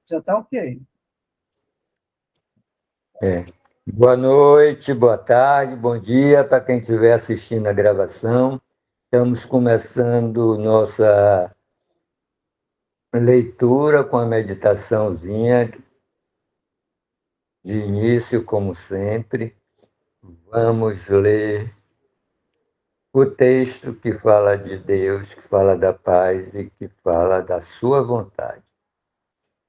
Já está ok. Boa noite, boa tarde, bom dia para quem estiver assistindo a gravação. Estamos começando nossa leitura com a meditaçãozinha de início, como sempre. Vamos ler o texto que fala de Deus, que fala da paz e que fala da sua vontade.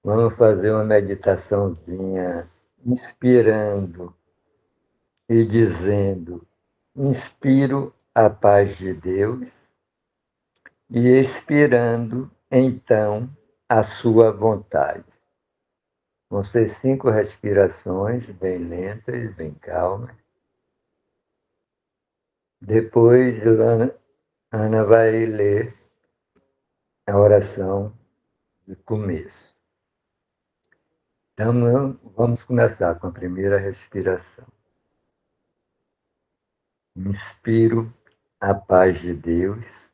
Vamos fazer uma meditaçãozinha inspirando e dizendo: inspiro a paz de Deus e expirando, então, a sua vontade. Vão ser 5 respirações bem lentas, bem calmas. Depois, Ana vai ler a oração de começo. Então, vamos começar com a primeira respiração. Inspiro a paz de Deus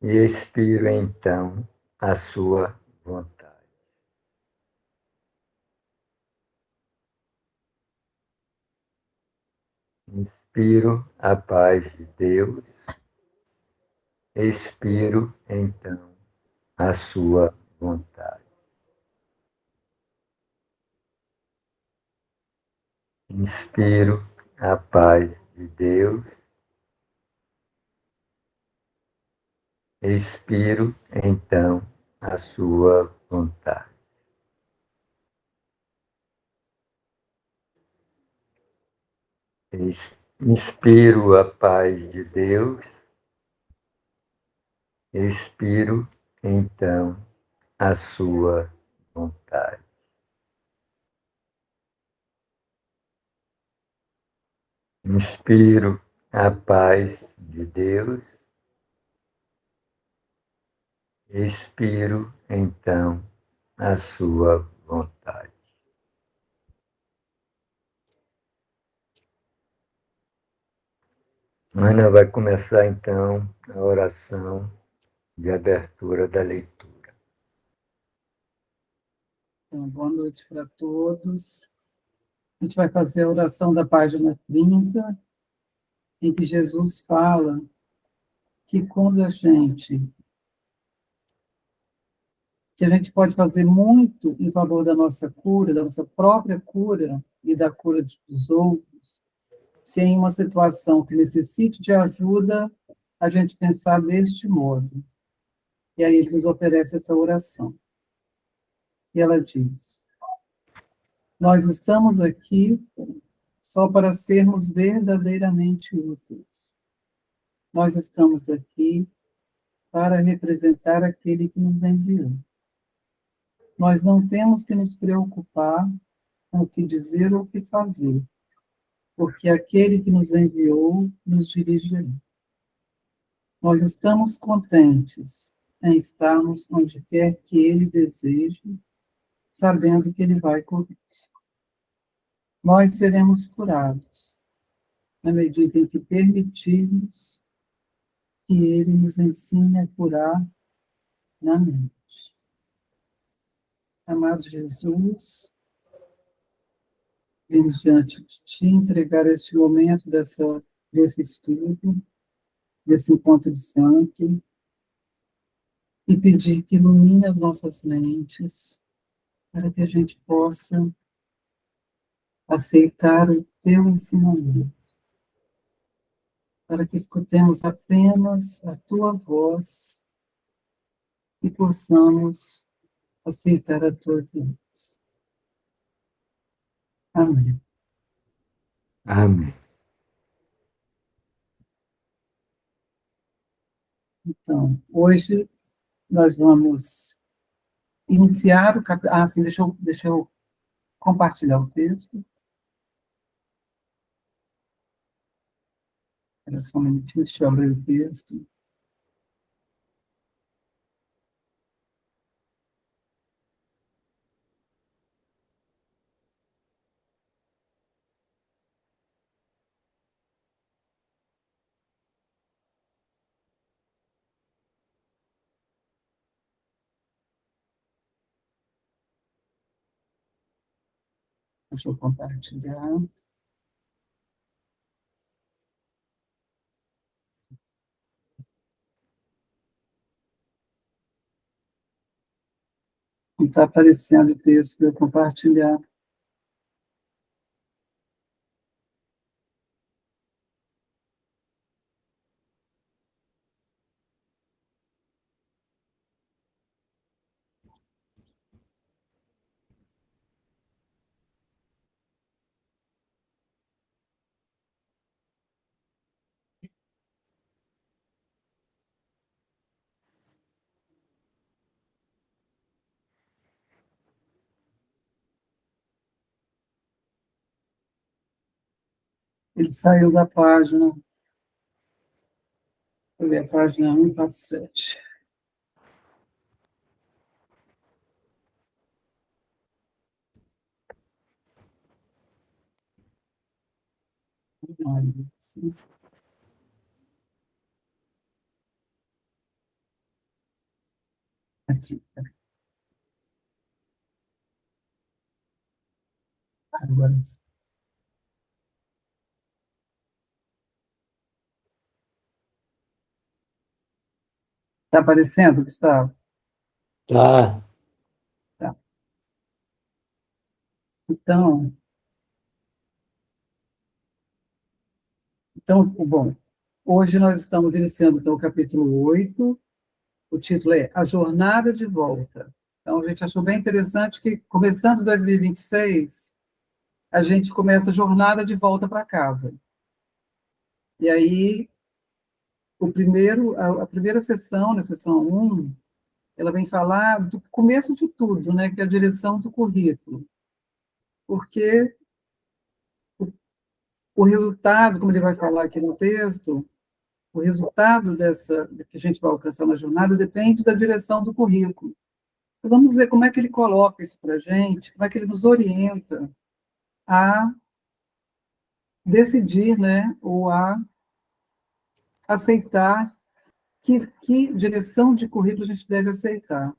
e expiro, então, a sua vontade. Inspiro a paz de Deus, expiro, então, a sua vontade. Inspiro a paz de Deus, expiro, então, a sua vontade. Inspiro a paz de Deus, expiro, então, a sua vontade. Inspiro a paz de Deus, expiro, então, a sua vontade. Ana vai começar, então, a oração de abertura da leitura. Então, boa noite para todos. A gente vai fazer a oração da página 30, em que Jesus fala que quando que a gente pode fazer muito em favor da nossa cura, da nossa própria cura e da cura dos outros, se em uma situação que necessite de ajuda, a gente pensar deste modo. E aí ele nos oferece essa oração. E ela diz: nós estamos aqui só para sermos verdadeiramente úteis. Nós estamos aqui para representar aquele que nos enviou. Nós não temos que nos preocupar com o que dizer ou o que fazer, porque aquele que nos enviou nos dirigirá. Nós estamos contentes em estarmos onde quer que ele deseje, sabendo que ele vai conosco. Nós seremos curados na medida em que permitirmos que ele nos ensine a curar na mente. Amado Jesus, vimos diante de Ti entregar este momento desse estudo, desse encontro de santo, e pedir que ilumine as nossas mentes, para que a gente possa aceitar o Teu ensinamento, para que escutemos apenas a Tua voz e possamos aceitar a Tua voz. Amém. Amém. Então, hoje nós vamos iniciar o capítulo. Ah, sim, deixa eu compartilhar o texto. Era só um minutinho, deixa eu abrir o texto. Deixa eu compartilhar. Não está aparecendo o texto para eu compartilhar. Ele saiu da página. Deixa eu ver a página 147. Sim. Aqui. Agora sim. Está aparecendo, Gustavo? Tá. Tá. Bom, hoje nós estamos iniciando então, o capítulo 8. O título é A Jornada de Volta. Então, a gente achou bem interessante que, começando 2026, a gente começa a jornada de volta para casa. E aí, a primeira sessão, na sessão 1, ela vem falar do começo de tudo, né, que é a direção do currículo. Porque o resultado, como ele vai falar aqui no texto, o resultado que a gente vai alcançar na jornada depende da direção do currículo. Então, vamos ver como é que ele coloca isso para a gente, como é que ele nos orienta a decidir, né, ou a aceitar que direção de currículo a gente deve aceitar,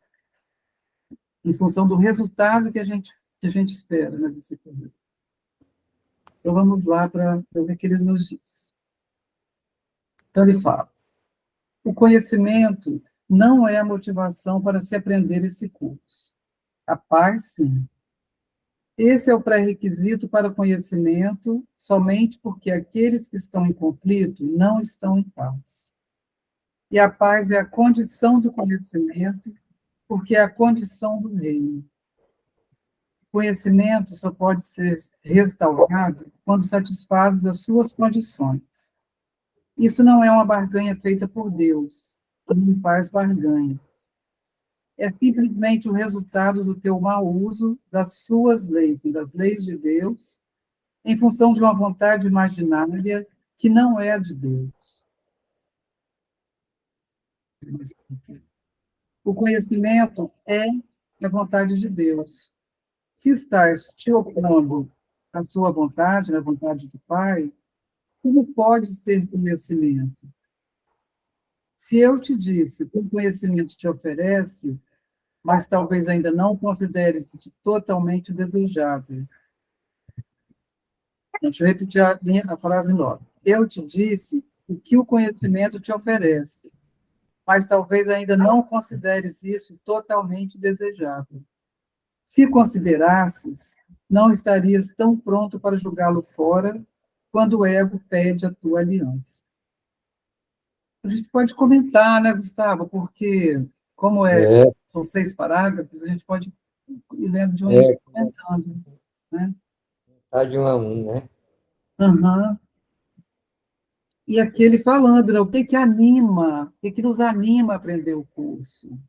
em função do resultado que a gente espera, né, desse currículo. Então, vamos lá para ver o que ele nos diz. Então, ele fala: o conhecimento não é a motivação para se aprender esse curso. A paz, sim. Esse é o pré-requisito para o conhecimento, somente porque aqueles que estão em conflito não estão em paz. E a paz é a condição do conhecimento, porque é a condição do reino. O conhecimento só pode ser restaurado quando satisfaz as suas condições. Isso não é uma barganha feita por Deus, que não faz barganha. É simplesmente o resultado do teu mau uso das suas leis, das leis de Deus, em função de uma vontade imaginária que não é a de Deus. O conhecimento é a vontade de Deus. Se estás te opondo à sua vontade, na vontade do Pai, como podes ter conhecimento? Se eu te disse que o conhecimento te oferece, mas talvez ainda não consideres isso totalmente desejável. Deixa eu repetir a frase nova. Eu te disse o que o conhecimento te oferece, mas talvez ainda não consideres isso totalmente desejável. Se considerasses, não estarias tão pronto para julgá-lo fora quando o ego pede a tua aliança. A gente pode comentar, né, Gustavo? Porque, são 6 parágrafos, a gente pode ir lendo de um e comentando, né? Tá de 1 a 1, né? Uhum. E aqui ele falando, né, o que nos anima a aprender o curso.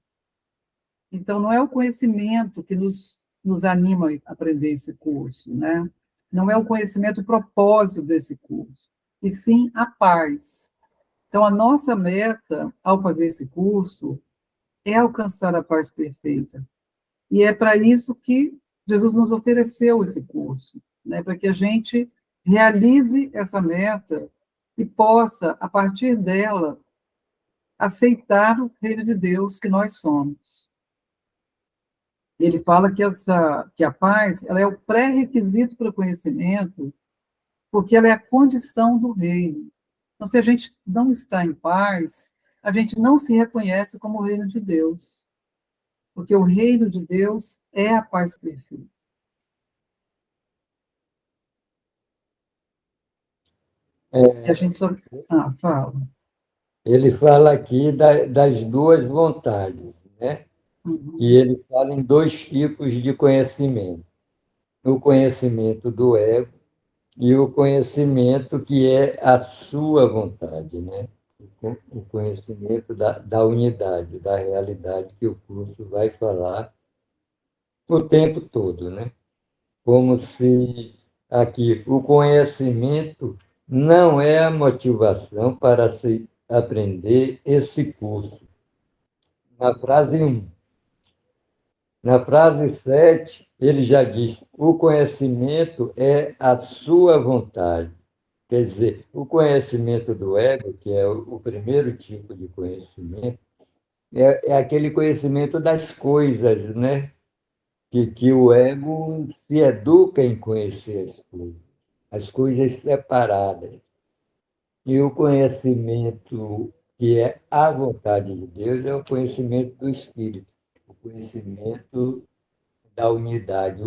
Então, não é o conhecimento que nos anima a aprender esse curso, né? Não é o conhecimento o propósito desse curso, e sim a paz. Então, a nossa meta, ao fazer esse curso, é alcançar a paz perfeita. E é para isso que Jesus nos ofereceu esse curso, né? Para que a gente realize essa meta e possa, a partir dela, aceitar o reino de Deus que nós somos. Ele fala que a paz ela é o pré-requisito para o conhecimento, porque ela é a condição do reino. Então, se a gente não está em paz, a gente não se reconhece como o reino de Deus, porque o reino de Deus é a paz perfeita. E a gente só... Ah, fala. Ele fala aqui das duas vontades, né? E Uhum. ele fala em dois tipos de conhecimento: o conhecimento do ego e o conhecimento que é a sua vontade, né? O conhecimento da unidade, da realidade que o curso vai falar o tempo todo, né? Como se aqui o conhecimento não é a motivação para se aprender esse curso. Na frase 1. Na frase 7, ele já diz: o conhecimento é a sua vontade. Quer dizer, o conhecimento do ego, que é o primeiro tipo de conhecimento, é aquele conhecimento das coisas, né? Que o ego se educa em conhecer as coisas separadas. E o conhecimento que é a vontade de Deus é o conhecimento do Espírito, o conhecimento da unidade,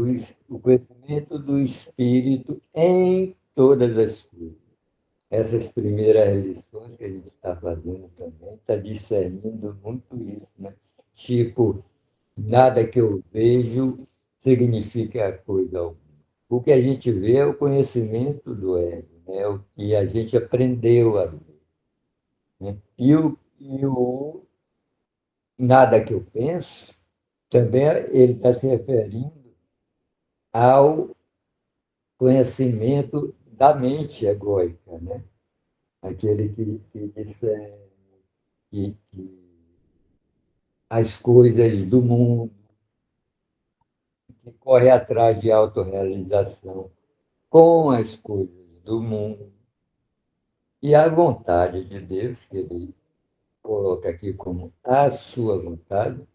o conhecimento do Espírito em todas as coisas. Essas primeiras lições que a gente está fazendo também está discernindo muito isso, né? Tipo, nada que eu vejo significa coisa alguma. O que a gente vê é o conhecimento do ego, né? O que a gente aprendeu a ver. Né? E o nada que eu penso, também ele está se referindo ao conhecimento da mente egóica, né? Aquele que discerne que as coisas do mundo, que corre atrás de autorrealização com as coisas do mundo. E a vontade de Deus, que ele coloca aqui como a sua vontade,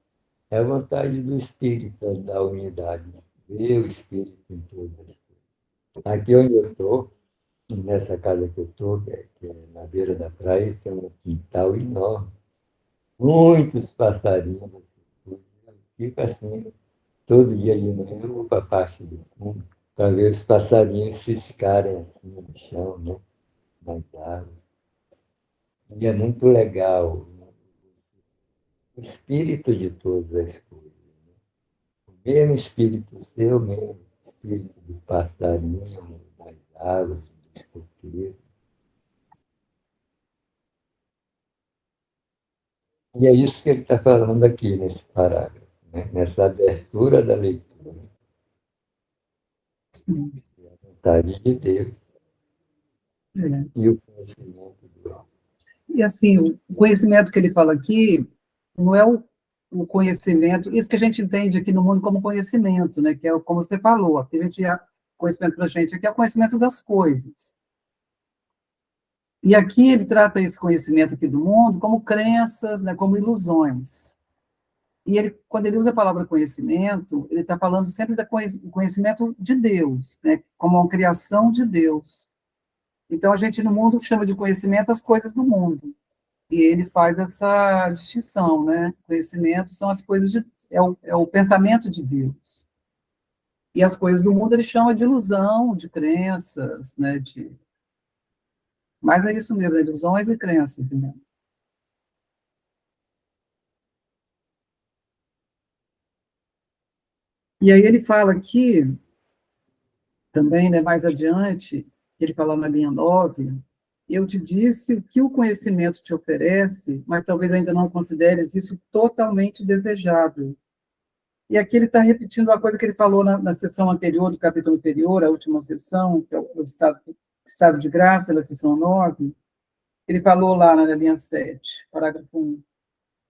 é a vontade do Espírito, da unidade. Ver o Espírito em todas as coisas. Aqui onde eu estou, nessa casa que eu estou, que é na beira da praia, tem um quintal enorme, muitos passarinhos. Eu fico assim, todo dia de manhã eu vou para a parte do fundo para ver os passarinhos ciscarem assim no chão, né? Nas árvores. E é muito legal o espírito de todas as coisas. O mesmo espírito seu, o mesmo espírito do passarinho, das árvores, dos coqueiros. E é isso que ele está falando aqui nesse parágrafo, né? Nessa abertura da leitura. Sim. A vontade de Deus É. e o conhecimento do homem. E assim, o conhecimento que ele fala aqui não é o conhecimento, isso que a gente entende aqui no mundo como conhecimento, né? Que é como você falou, aqui a gente conhecimento para a gente aqui é o conhecimento das coisas. E aqui ele trata esse conhecimento aqui do mundo como crenças, né? Como ilusões. E ele, quando ele usa a palavra conhecimento, ele está falando sempre do conhecimento de Deus, né? Como uma criação de Deus. Então a gente no mundo chama de conhecimento as coisas do mundo. E ele faz essa distinção, né? Conhecimento são as coisas de é o pensamento de Deus. E as coisas do mundo ele chama de ilusão, de crenças, né? Mas é isso mesmo, ilusões e crenças mesmo. E aí ele fala aqui, também, né, mais adiante, ele fala na linha 9, eu te disse o que o conhecimento te oferece, mas talvez ainda não consideres isso totalmente desejável. E aqui ele está repetindo uma coisa que ele falou na sessão anterior, do capítulo anterior, a última sessão, que é o estado de graça, da sessão 9. Ele falou lá na linha 7, parágrafo 1.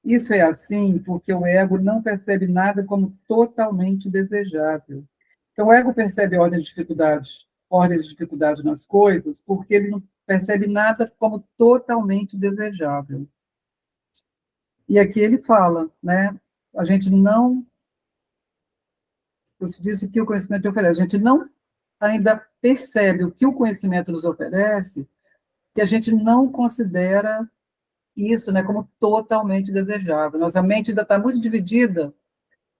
Isso é assim porque o ego não percebe nada como totalmente desejável. Então, o ego percebe ordem de dificuldade nas coisas, porque ele não percebe nada como totalmente desejável. E aqui ele fala, né? A gente não eu te disse o que o conhecimento oferece. A gente não ainda percebe o que o conhecimento nos oferece, que a gente não considera isso, né, como totalmente desejável. Nossa mente ainda está muito dividida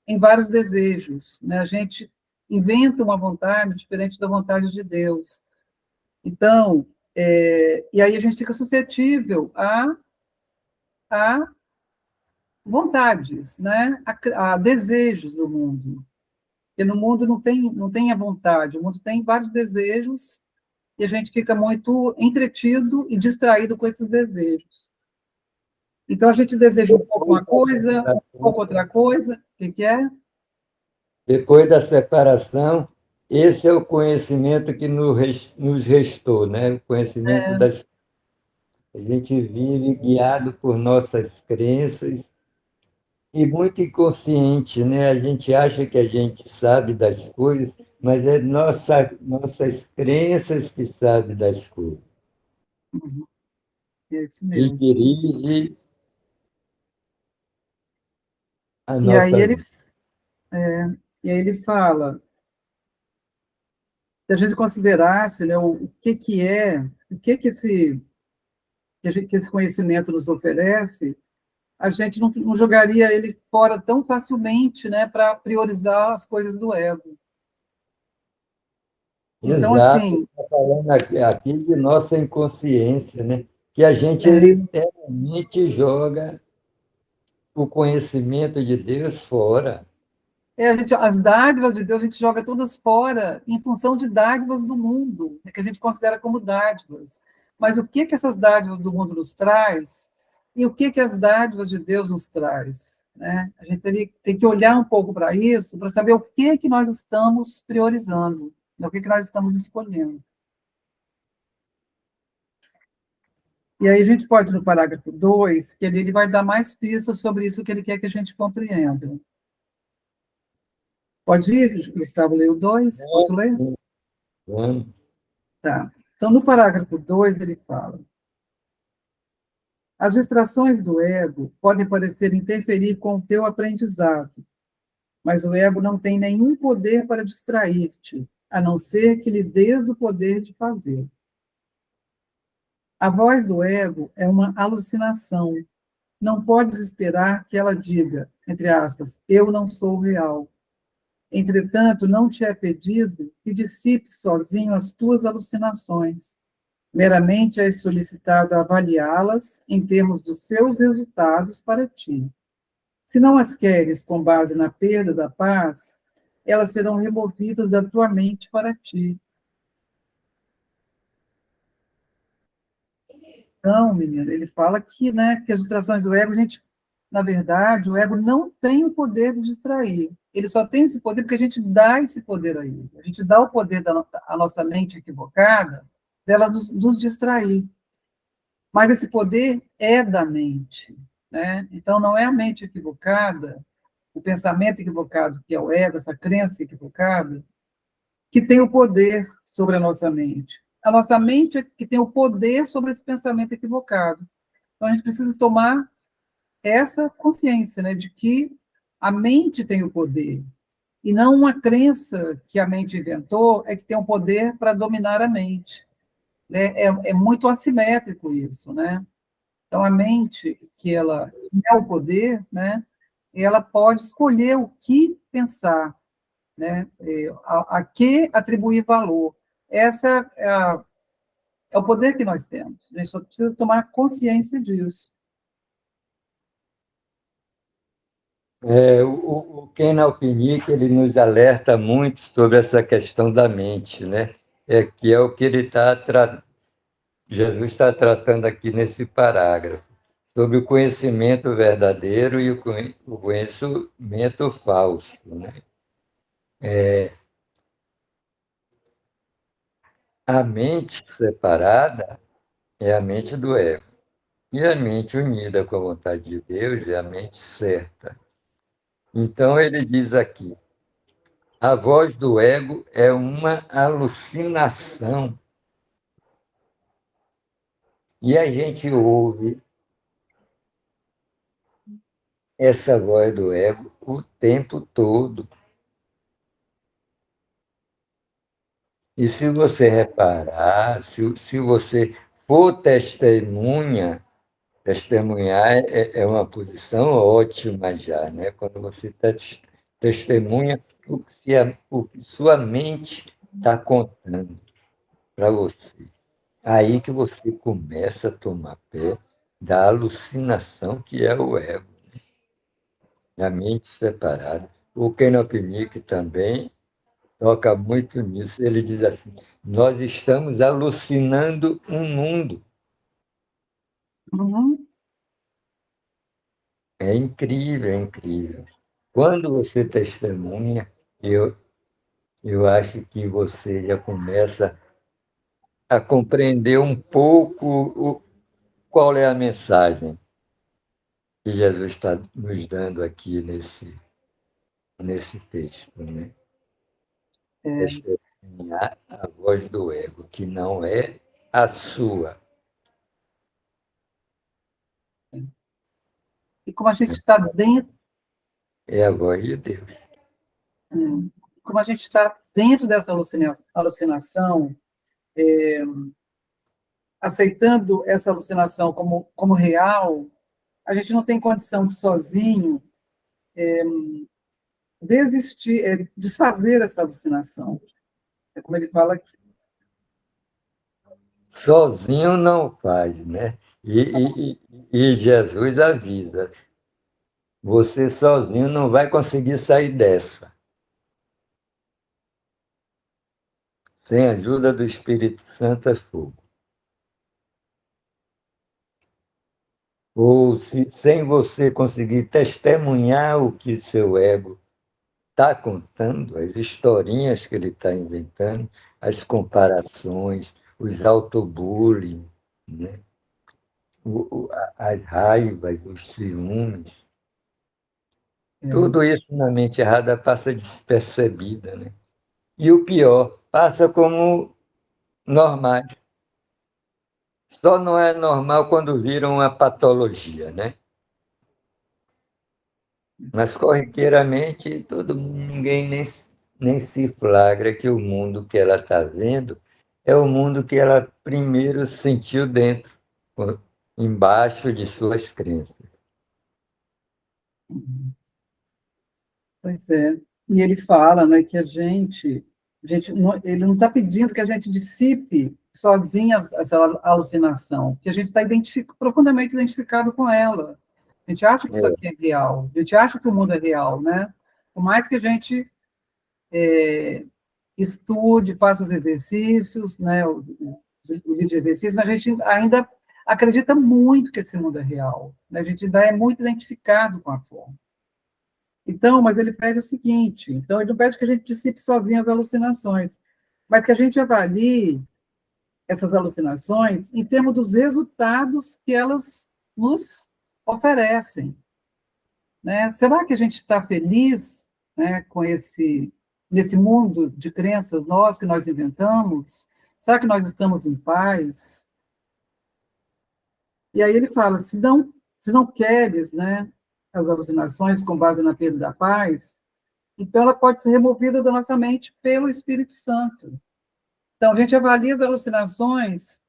em vários desejos, né? A gente inventa uma vontade diferente da vontade de Deus. Então, e aí a gente fica suscetível a vontades, né? A desejos do mundo. Porque no mundo não tem a vontade, o mundo tem vários desejos e a gente fica muito entretido e distraído com esses desejos. Então, a gente deseja um pouco uma coisa, um pouco outra coisa. O que é? Depois da separação, esse é o conhecimento que nos restou, né? O conhecimento das. A gente vive guiado por nossas crenças e muito inconsciente, né? A gente acha que a gente sabe das coisas, mas é nossas crenças que sabem das coisas. Uhum, é esse Que mesmo. dirige a E aí nossa ele, vida. e aí ele fala, se a gente considerasse, né, o que que é, o que esse, que esse conhecimento nos oferece, a gente não jogaria ele fora tão facilmente, né, para priorizar as coisas do ego. Então, Exato, assim, está falando aqui de nossa inconsciência, né? Que a gente é, literalmente joga o conhecimento de Deus fora. as dádivas de Deus a gente joga todas fora em função de dádivas do mundo, né, que a gente considera como dádivas. Mas o que essas dádivas do mundo nos traz e o que as dádivas de Deus nos traz, né? A gente tem que olhar um pouco para isso, para saber o que nós estamos priorizando, né, o que nós estamos escolhendo. E aí a gente pode, no parágrafo 2, que ele vai dar mais pistas sobre isso que ele quer que a gente compreenda. Pode ir, Gustavo, ler o 2? Posso ler? Vamos. Tá. Então, no parágrafo 2, ele fala: as distrações do ego podem parecer interferir com o teu aprendizado, mas o ego não tem nenhum poder para distrair-te, a não ser que lhe dês o poder de fazer. A voz do ego é uma alucinação. Não podes esperar que ela diga, entre aspas, eu não sou real. Entretanto, não te é pedido que dissipes sozinho as tuas alucinações. Meramente és solicitado a avaliá-las em termos dos seus resultados para ti. Se não as queres com base na perda da paz, elas serão removidas da tua mente para ti. Então, menina, ele fala que, né, que as distrações do ego, a gente, na verdade, o ego não tem o poder de distrair. Ele só tem esse poder porque a gente dá esse poder a ele. A gente dá o poder à nossa mente equivocada dela nos distrair. Mas esse poder é da mente, né? Então, não é a mente equivocada, o pensamento equivocado, que é o ego, essa crença equivocada, que tem o poder sobre a nossa mente. A nossa mente é que tem o poder sobre esse pensamento equivocado. Então, a gente precisa tomar essa consciência, né, de que a mente tem o poder, e não uma crença que a mente inventou é que tem o poder para dominar a mente. Né? É muito assimétrico isso, né? Então, a mente, que ela é o poder, né, ela pode escolher o que pensar, né, a que atribuir valor. Essa é o poder que nós temos. A gente só precisa tomar consciência disso. O Ken Alpinic, ele nos alerta muito sobre essa questão da mente, né? Que é o que Jesus está tratando aqui nesse parágrafo, sobre o conhecimento verdadeiro e o conhecimento falso, né? A mente separada é a mente do ego, e a mente unida com a vontade de Deus é a mente certa. Então, ele diz aqui: a voz do ego é uma alucinação. E a gente ouve essa voz do ego o tempo todo. E se você reparar, se você for testemunhar é uma posição ótima já, né? Quando você testemunha o que sua mente está contando para você. Aí que você começa a tomar pé da alucinação que é o ego, a mente separada. O Kenopinique também toca muito nisso. Ele diz assim: nós estamos alucinando um mundo. Uhum. É incrível, é incrível. Quando você testemunha, eu acho que você já começa a compreender um pouco qual é a mensagem que Jesus está nos dando aqui nesse texto, né? É. Testemunhar a voz do ego, que não é a sua. E como a gente está dentro, É a voz de Deus. como a gente está dentro dessa alucinação, aceitando essa alucinação como real, a gente não tem condição de sozinho desistir, desfazer essa alucinação. É como ele fala aqui. Sozinho não faz, né? E Jesus avisa: você sozinho não vai conseguir sair dessa. Sem a ajuda do Espírito Santo é fogo. Ou sem você conseguir testemunhar o que seu ego está contando, as historinhas que ele está inventando, as comparações, os autobullying, né? As raivas, os ciúmes, É, tudo isso na mente errada passa despercebida, né? E o pior, passa como normais. Só não é normal quando vira uma patologia, né? Mas corriqueiramente ninguém nem se flagra que o mundo que ela está vendo é o mundo que ela primeiro sentiu dentro, embaixo de suas crenças. pois é. E ele fala, né, que ele não está pedindo que a gente dissipe sozinha essa alucinação, que a gente está profundamente identificado com ela. A gente acha que isso É, aqui é real, a gente acha que o mundo é real, né? Por mais que a gente estude, faça os exercícios, né, o livro de exercícios, mas a gente ainda acredita muito que esse mundo é real, né? A gente ainda é muito identificado com a forma. Então, mas ele pede o seguinte, então ele não pede que a gente dissipe sozinho as alucinações, mas que a gente avalie essas alucinações em termos dos resultados que elas nos oferecem, né? Será que a gente está feliz, né, com nesse mundo de crenças que nós inventamos? Será que nós estamos em paz? E aí ele fala, se não queres, né, as alucinações com base na perda da paz, então ela pode ser removida da nossa mente pelo Espírito Santo. Então a gente avalia as alucinações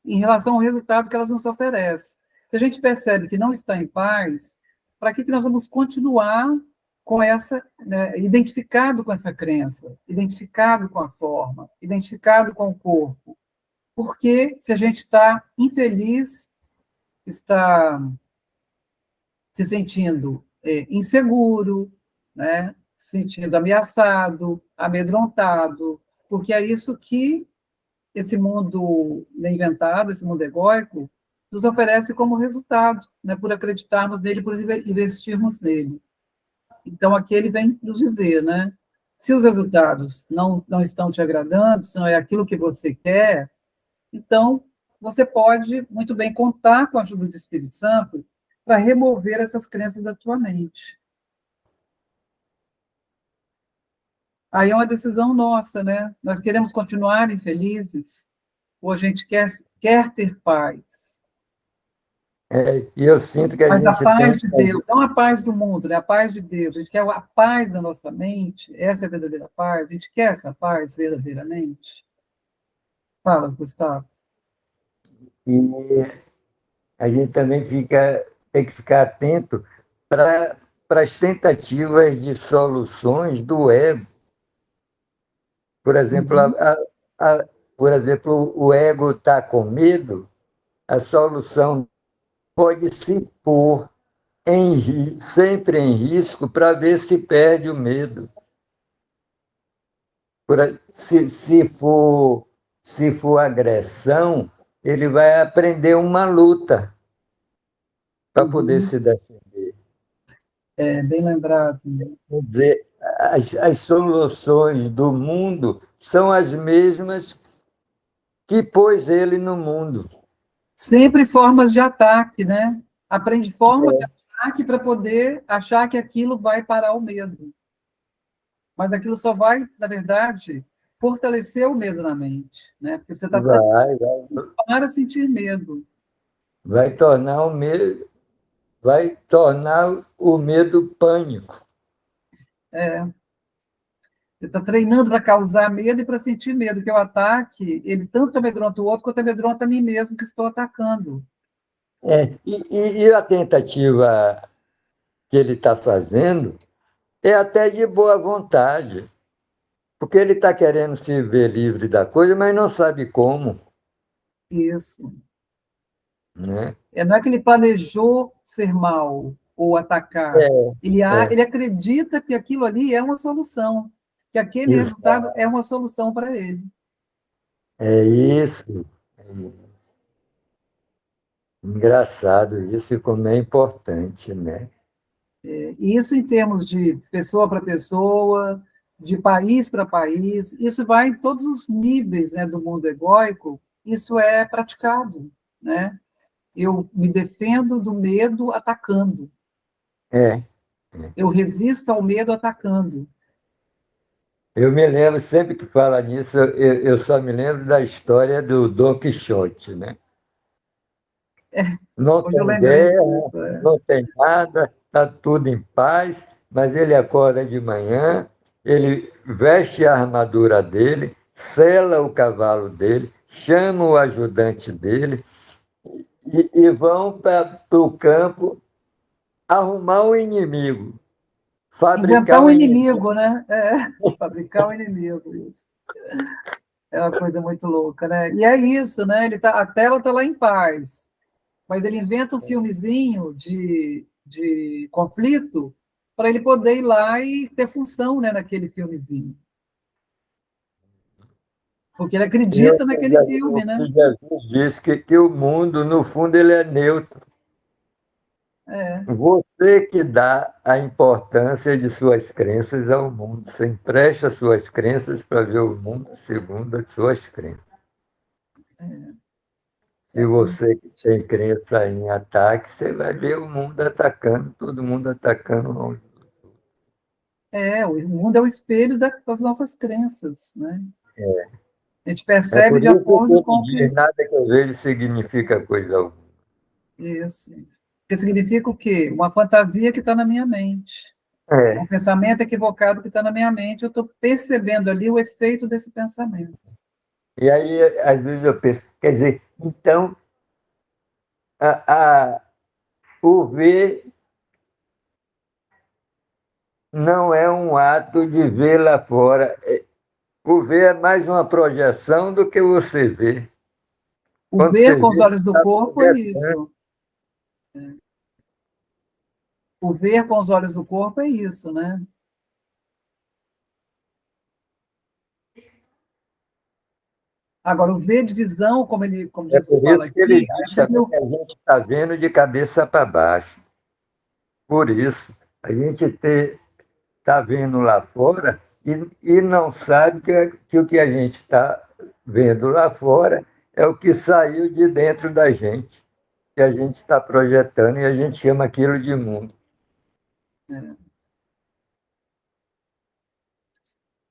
em relação ao resultado que elas nos oferecem. Se a gente percebe que não está em paz, para que nós vamos continuar com essa, né, identificado com essa crença, identificado com a forma, identificado com o corpo? Porque se a gente está infeliz, está se sentindo inseguro, né, se sentindo ameaçado, amedrontado, porque é isso que esse mundo inventado, esse mundo egóico, nos oferece como resultado, né, por acreditarmos nele, por investirmos nele. Então, aqui ele vem nos dizer, né, se os resultados não estão te agradando, se não é aquilo que você quer, então você pode muito bem contar com a ajuda do Espírito Santo para remover essas crenças da tua mente. Aí é uma decisão nossa, né? Nós queremos continuar infelizes ou a gente quer ter paz? E eu sinto que a Mas a gente tem paz que de Deus, fazer. não a paz do mundo, né? A paz de Deus. A gente quer a paz da nossa mente, essa é a verdadeira paz. A gente quer essa paz verdadeiramente. Fala, Gustavo. E a gente também tem que ficar atento para as tentativas de soluções do ego. Por exemplo, Uhum. por exemplo, o ego está com medo, a solução pode se pôr sempre em risco para ver se perde o medo. Se for agressão, ele vai aprender uma luta para poder Uhum. se defender. É, bem lembrado. Quer dizer, as soluções do mundo são as mesmas que pôs ele no mundo. Sempre formas de ataque, né? Aprende formas de ataque para poder achar que aquilo vai parar o medo. Mas aquilo só vai, na verdade, fortalecer o medo na mente, né? Porque você está tão para sentir medo. Vai tornar o medo, vai tornar o medo pânico. É, você está treinando para causar medo e para sentir medo, que o ataque, ele tanto amedronta o outro quanto amedronta a mim mesmo que estou atacando. E a tentativa que ele está fazendo é até de boa vontade, porque ele está querendo se ver livre da coisa, mas não sabe como, Isso. né? Não é que ele planejou ser mal ou atacar. É, Ele acredita que aquilo ali é uma solução, que aquele isso, resultado é uma solução para ele. é isso. Engraçado isso e como é importante, né? E isso em termos de pessoa para pessoa, de país para país, isso vai em todos os níveis, né, do mundo egóico, isso é praticado, né? Eu me defendo do medo atacando, É. eu resisto ao medo atacando. Eu me lembro, sempre que fala nisso, eu só me lembro da história do Dom Quixote, né? Não Hoje eu tem lembrei guerra, disso. não tem nada, está tudo em paz, mas ele acorda de manhã, ele veste a armadura dele, sela o cavalo dele, chama o ajudante dele e vão para o campo arrumar um inimigo, Inventar fabricar um um inimigo. inimigo, né? Fabricar um inimigo, isso. É uma coisa muito louca, né? E é isso, né? A tela está lá em paz, mas ele inventa um filmezinho de conflito para ele poder ir lá e ter função, né, naquele filmezinho. Porque ele E acredita naquele o filme, né? que Jesus diz que o mundo, no fundo, ele é neutro. É, Você que dá a importância de suas crenças ao mundo. Você empresta suas crenças para ver o mundo segundo as suas crenças. Se você que exatamente. tem crença em ataque, você vai ver o mundo atacando, todo mundo atacando longe. O mundo é o espelho das nossas crenças, né? A gente É percebe por de isso que acordo ele com o diz, que. nada que eu vejo significa coisa alguma. Isso. Que significa o quê? Uma fantasia que está na minha mente. É um É. pensamento equivocado que está na minha mente. Eu estou percebendo ali o efeito desse pensamento. E aí, às vezes eu penso, quer dizer, então, a, o ver não é um ato de ver lá fora. O ver é mais uma projeção do que você vê. O Quando ver você com os vê, você olhos do está corpo é projetando. isso. O ver com os olhos do corpo é isso, né? Agora, o ver de visão, como É Jesus por fala isso que ele aqui, diz você também que viu, a gente está vendo de cabeça para baixo. Por isso, a gente está vendo lá fora e não sabe que o que a gente está vendo lá fora é o que saiu de dentro da gente, que a gente está projetando e a gente chama aquilo de mundo.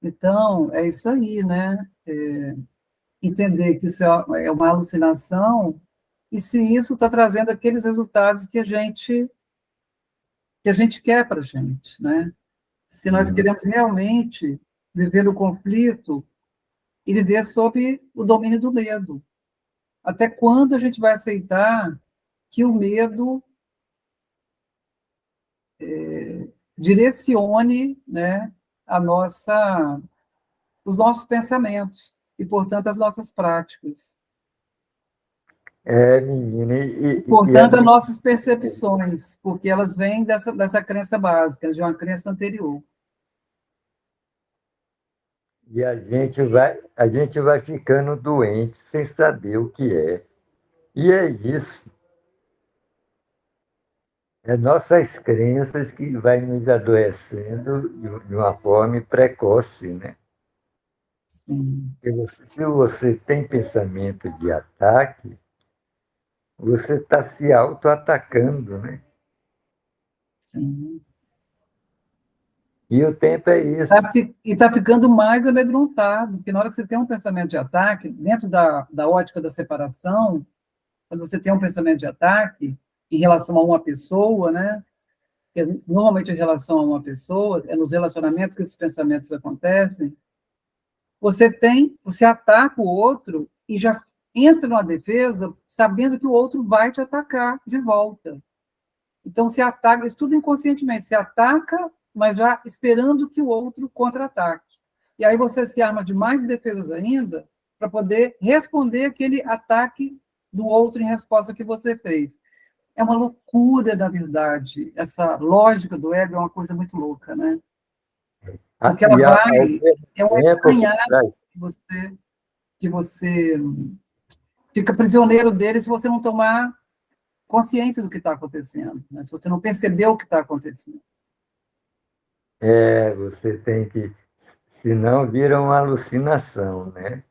então, é isso aí, né? Entender que isso é uma alucinação e se isso está trazendo aqueles resultados que a gente quer para a gente, né? Se nós queremos realmente viver o conflito e viver sob o domínio do medo. Até quando a gente vai aceitar que o medo direcione, né, os nossos pensamentos e, portanto, as nossas práticas. Menina, Portanto, as nossas percepções, porque elas vêm dessa crença básica, de uma crença anterior. e a gente vai ficando doente sem saber o que é. E é isso. É nossas crenças que vai nos adoecendo de uma forma precoce, né? Sim, Se você tem pensamento de ataque, você está se auto-atacando, né? sim. E o tempo é isso. E está ficando mais amedrontado, porque na hora que você tem um pensamento de ataque, dentro da ótica da separação, quando você tem um pensamento de ataque em relação a uma pessoa, né? Que normalmente em relação a uma pessoa, é nos relacionamentos que esses pensamentos acontecem, você ataca o outro e já entra numa defesa sabendo que o outro vai te atacar de volta. Então, se ataca, isso tudo inconscientemente, se ataca, mas já esperando que o outro contra-ataque. E aí você se arma de mais defesas ainda para poder responder aquele ataque do outro em resposta que você fez. É uma loucura, na verdade. Essa lógica do ego é uma coisa muito louca, né? Porque ela E ao vai... mesmo É um tempo, emaranhado que você fica prisioneiro dele se você não tomar consciência do que está acontecendo, né? Se você não perceber o que está acontecendo. você tem que, senão vira uma alucinação, né?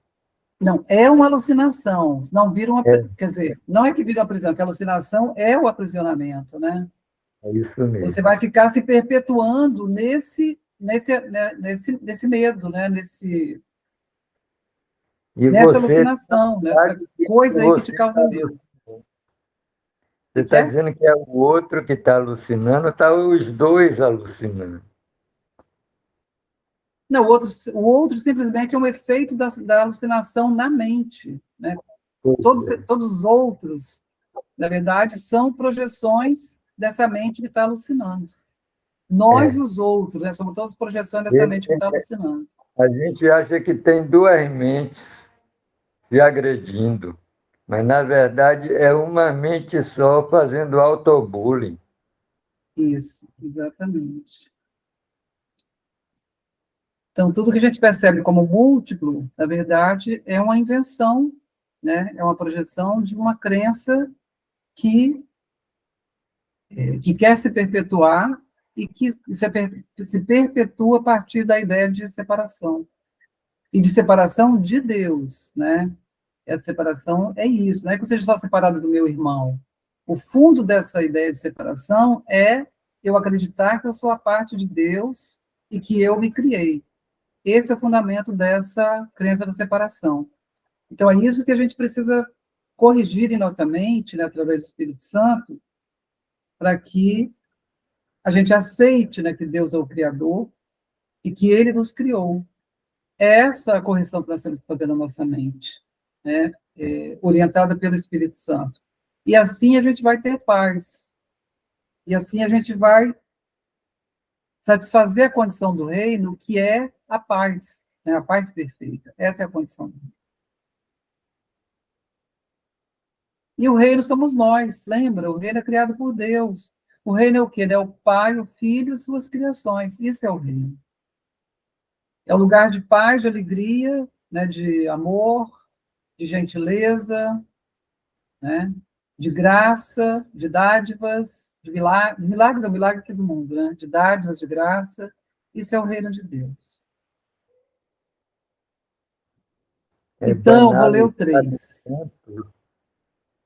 Não, é uma alucinação, não vira uma... É, Quer dizer, não é que vira uma prisão, que a alucinação é o aprisionamento, né? é isso Você mesmo. vai ficar se perpetuando nesse medo, né? E Nessa você alucinação, nessa sabe que coisa aí que te você está causa medo. O alucinando. Você que que está é? dizendo que é o outro que está alucinando, está os dois alucinando. Não, o outro simplesmente é um efeito da alucinação na mente, né? Todos os outros, na verdade, são projeções dessa mente que está alucinando. Nós, É. os outros, né, somos todas projeções dessa Ele- mente que está alucinando. a gente acha que tem duas mentes se agredindo, mas na verdade é uma mente só fazendo autobullying. Isso, exatamente. Então, tudo que a gente percebe como múltiplo, na verdade, é uma invenção, né? É uma projeção de uma crença que, que quer se perpetuar e que se perpetua a partir da ideia de separação. E de separação de Deus, né? Essa separação é isso, não é que eu seja só separado do meu irmão. O fundo dessa ideia de separação é eu acreditar que eu sou a parte de Deus e que eu me criei. Esse é o fundamento dessa crença da separação. Então, é isso que a gente precisa corrigir em nossa mente, né, através do Espírito Santo, para que a gente aceite, né, que Deus é o Criador e que Ele nos criou. É essa correção que nós temos que fazer na nossa mente, né, orientada pelo Espírito Santo. E assim a gente vai ter paz. E assim a gente vai satisfazer a condição do reino, que é a paz, né, a paz perfeita. Essa é a condição do reino. E o reino somos nós, lembra? O reino é criado por Deus. O reino é o quê? É o Pai, o Filho e suas criações. Isso é o reino. É o lugar de paz, de alegria, né, de amor, de gentileza, né, de graça, de dádivas, de milagres. Milagres é o milagre aqui do mundo, né? De dádivas, de graça. Isso é o reino de Deus. É, Então, vou ler o 3.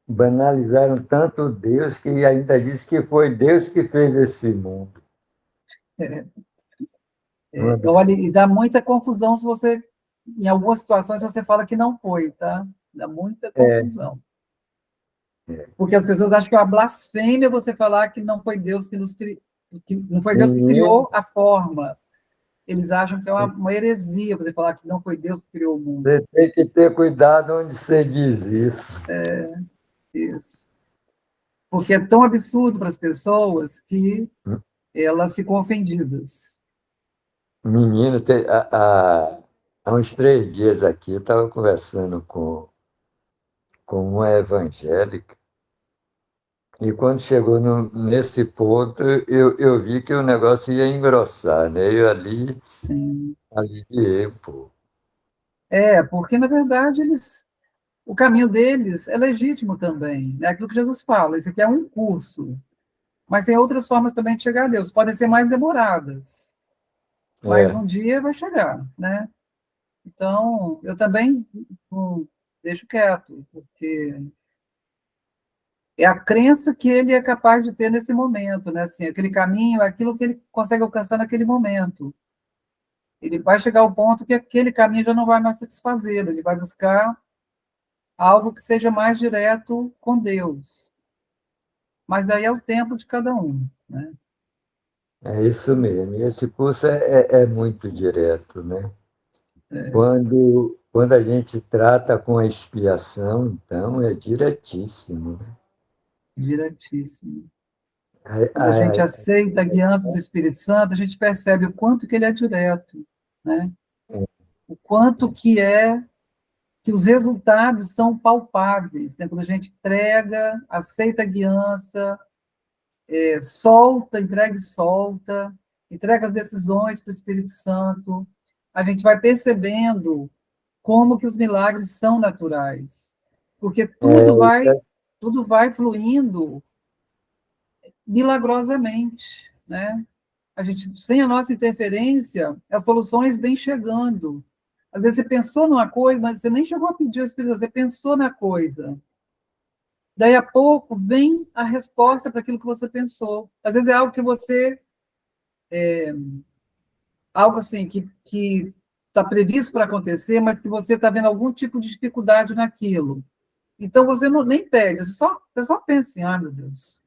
banalizaram tanto Deus que ainda diz que foi Deus que fez esse mundo. Um Olha, absurdo. e dá muita confusão se você, em algumas situações, você fala que não foi, tá? Dá muita É, confusão. Porque as pessoas acham que é uma blasfêmia você falar que não foi Deus que nos criou, que não foi Deus que Menino, criou a forma. Eles acham que é uma heresia você falar que não foi Deus que criou o mundo. você tem que ter cuidado onde você diz isso. Isso. Porque é tão absurdo para as pessoas que elas ficam ofendidas. Menino, há uns 3 dias aqui, eu estava conversando com uma evangélica, e quando chegou nesse ponto, eu vi que o negócio ia engrossar, né? Eu Sim. aliviei, pô. Porque, na verdade, o caminho deles é legítimo também. É aquilo que Jesus fala, isso aqui é um curso. Mas tem outras formas também de chegar a Deus. Podem ser mais demoradas, mas É, um dia vai chegar, né? Então, eu também deixo quieto, porque é a crença que ele é capaz de ter nesse momento, né? Assim, aquele caminho, aquilo que ele consegue alcançar naquele momento. Ele vai chegar ao ponto que aquele caminho já não vai mais satisfazê-lo, ele vai buscar algo que seja mais direto com Deus. Mas aí é o tempo de cada um, né? é isso mesmo. E esse curso é muito direto, né? Quando a gente trata com a expiação, então, é diretíssimo, né? Diretíssimo. A- Quando a gente a- aceita a guiança do Espírito Santo, a gente percebe o quanto que ele é direto, né? O quanto que os resultados são palpáveis, né? Quando a gente entrega, aceita a guiança, solta, entrega e solta, entrega as decisões para o Espírito Santo, a gente vai percebendo como que os milagres são naturais, porque é, tudo vai fluindo milagrosamente, né? A gente, sem a nossa interferência, as soluções vêm chegando. Às vezes você pensou numa coisa, mas você nem chegou a pedir ao Espírito Santo, você pensou na coisa. Daí a pouco vem a resposta para aquilo que você pensou. Às vezes é algo que você, algo assim, que está previsto para acontecer, mas que você está vendo algum tipo de dificuldade naquilo. Então você não, nem pede, você só pensa assim, ah, meu Deus,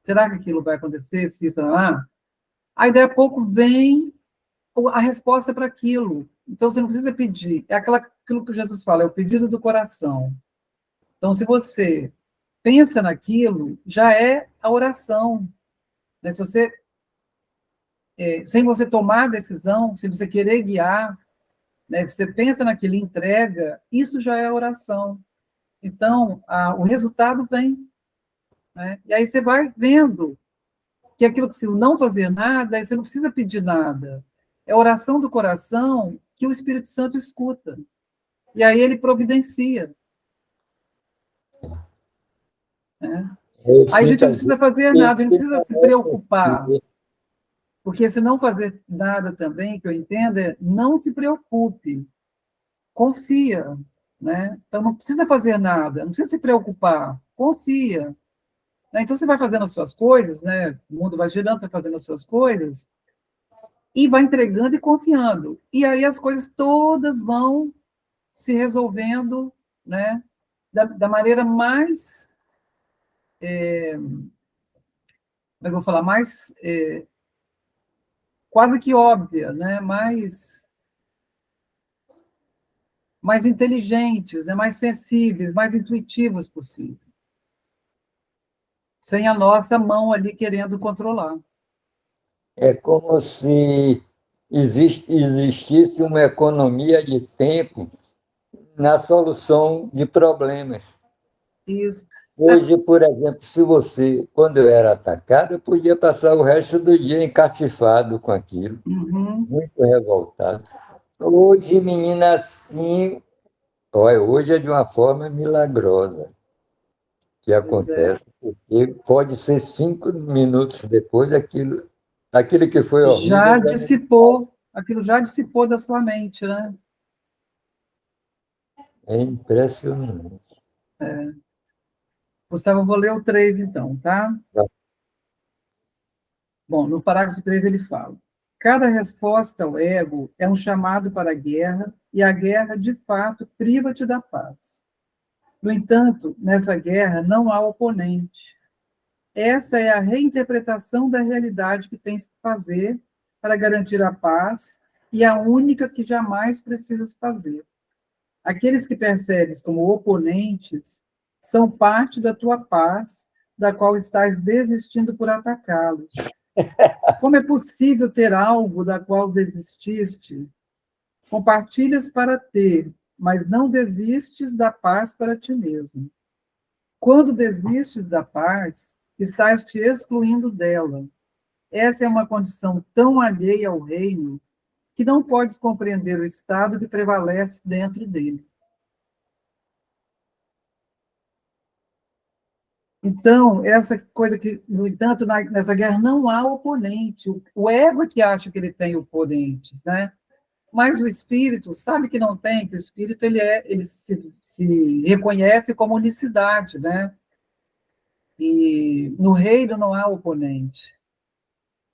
será que aquilo vai acontecer, se isso, lá? Aí daí a pouco vem a resposta para aquilo. Então, você não precisa pedir. É aquilo que Jesus fala, é o pedido do coração. Então, se você pensa naquilo, já é a oração. Né? Se você, sem você tomar a decisão, se você querer guiar, né? Você pensa naquilo e entrega, isso já é a oração. Então, o resultado vem. Né? E aí você vai vendo que aquilo que se não fazer nada, aí você não precisa pedir nada. É a oração do coração que o Espírito Santo escuta. E aí ele providencia. Né? eu Aí a gente sinto não às precisa vezes fazer que nada, a gente não precisa se preocupar. Porque se não fazer nada também, que eu entendo, é não se preocupe, confia. Né? Então não precisa fazer nada, não precisa se preocupar, confia. Né? Então você vai fazendo as suas coisas, né? O mundo vai girando, você vai fazendo as suas coisas, e vai entregando e confiando. E aí as coisas todas vão se resolvendo, né? Da maneira mais, como é que eu vou falar, mais quase que óbvia, né? Mais inteligentes, né? Mais sensíveis, mais intuitivas possível. Sem a nossa mão ali querendo controlar. é como se existisse uma economia de tempo na solução de problemas. Isso. Hoje, por exemplo, se você, quando eu era atacado, eu podia passar o resto do dia encafifado com aquilo, Uhum, muito revoltado. Hoje, menina, assim, olha, hoje é de uma forma milagrosa que pois é. acontece, porque pode ser 5 minutos depois, aquilo que foi Já horrível já não dissipou, aquilo já dissipou da sua mente, né? é impressionante. Gustavo, eu vou ler o 3 então, tá? Bom, no parágrafo 3 ele fala: cada resposta ao ego é um chamado para a guerra, e a guerra, de fato, priva-te da paz. No entanto, nessa guerra não há oponente. Essa é a reinterpretação da realidade que tens que fazer para garantir a paz e a única que jamais precisas fazer. Aqueles que percebes como oponentes são parte da tua paz, da qual estás desistindo por atacá-los. Como é possível ter algo da qual desististe? Compartilhas para ter, mas não desistes da paz para ti mesmo. Quando desistes da paz, estás te excluindo dela. Essa é uma condição tão alheia ao reino que não podes compreender o estado que prevalece dentro dele. Então, essa coisa que, no entanto, nessa guerra não há oponente. O ego é que acha que ele tem oponentes, né? Mas o espírito sabe que não tem, que o espírito ele se reconhece como unicidade, né? E no reino não há oponente.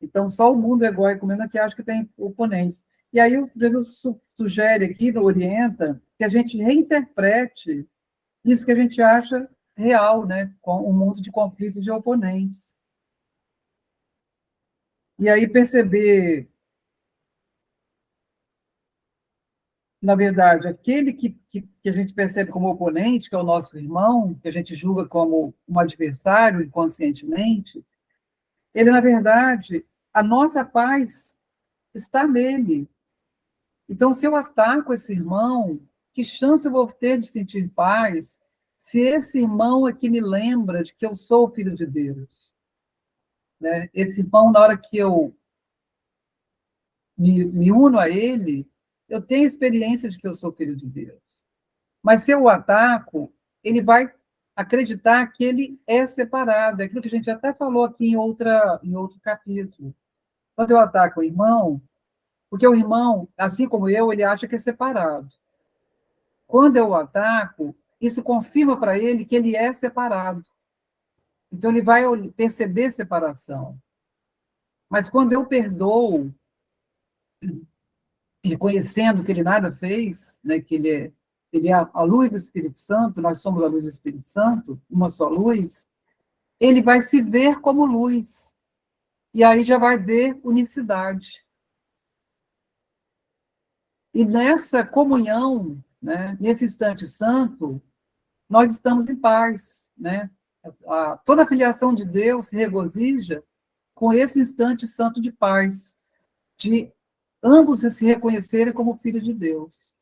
Então, só o mundo egóico mesmo é que acha que tem oponentes. E aí, Jesus sugere aqui, orienta, que a gente reinterprete isso que a gente acha real, né? Com um mundo de conflitos e de oponentes. E aí, perceber, na verdade, aquele que a gente percebe como oponente, que é o nosso irmão, que a gente julga como um adversário inconscientemente, ele, na verdade, a nossa paz está nele. Então, se eu ataco esse irmão, que chance eu vou ter de sentir paz se esse irmão é que me lembra de que eu sou filho de Deus? Né? Esse irmão, na hora que eu me uno a ele, eu tenho experiência de que eu sou filho de Deus. Mas se eu o ataco, ele vai acreditar que ele é separado. É aquilo que a gente até falou aqui em outro capítulo. Quando eu ataco o irmão, porque o irmão, assim como eu, ele acha que é separado. Quando eu o ataco, isso confirma para ele que ele é separado. Então, ele vai perceber separação. Mas quando eu perdoo, reconhecendo que ele nada fez, né, que ele é a luz do Espírito Santo, nós somos a luz do Espírito Santo, uma só luz, ele vai se ver como luz. E aí já vai ver unicidade. E nessa comunhão, né, nesse instante santo, nós estamos em paz, né? Toda a filiação de Deus se regozija com esse instante santo de paz, de ambos se reconhecerem como filhos de Deus.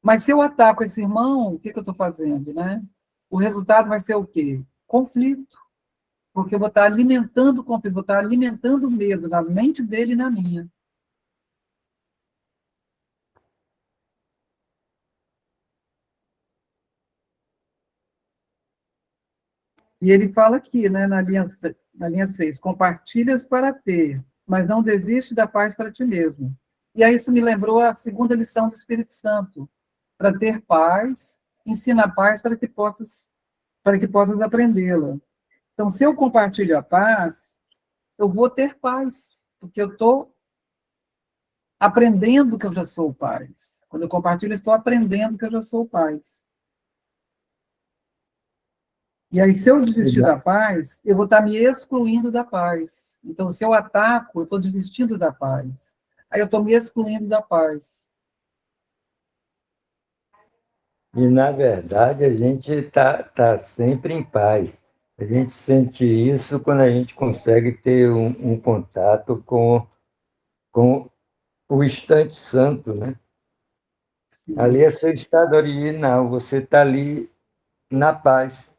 Mas se eu ataco esse irmão, o que eu estou fazendo, né? O resultado vai ser o quê? Conflito. Porque eu vou estar alimentando o conflito, vou estar alimentando o medo na mente dele e na minha. E ele fala aqui, né, na linha 6, compartilhas para ter, mas não desiste da paz para ti mesmo. E aí isso me lembrou a segunda lição do Espírito Santo, para ter paz, ensina a paz para que possas aprendê-la. Então, se eu compartilho a paz, eu vou ter paz, porque eu estou aprendendo que eu já sou paz. Quando eu compartilho, eu estou aprendendo que eu já sou paz. E aí, se eu desistir da paz, eu vou estar me excluindo da paz. Então, se eu ataco, eu estou desistindo da paz. Aí eu estou me excluindo da paz. E, na verdade, a gente tá sempre em paz. A gente sente isso quando a gente consegue ter um contato com o instante santo, né? Sim, Ali é seu estado original, você está ali na paz,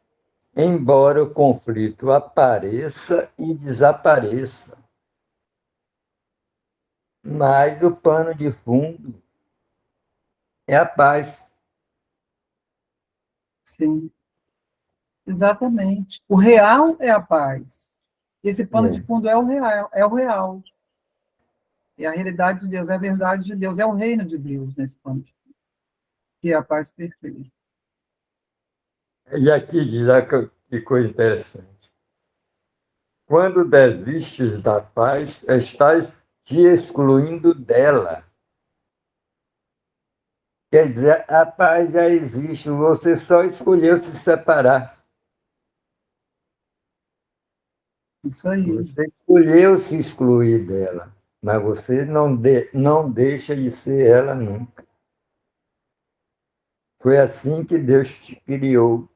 embora o conflito apareça e desapareça. Mas o pano de fundo é a paz. sim, exatamente. O real é a paz. Esse pano de É. fundo é o real, é o real. É a realidade de Deus, é a verdade de Deus, é o reino de Deus nesse pano de fundo, que é a paz perfeita. E aqui diz, olha que coisa interessante. Quando desistes da paz, estás te excluindo dela. Quer dizer, a paz já existe, você só escolheu se separar. Isso aí. Você escolheu se excluir dela, mas você não deixa de ser ela nunca. Foi assim que Deus te criou.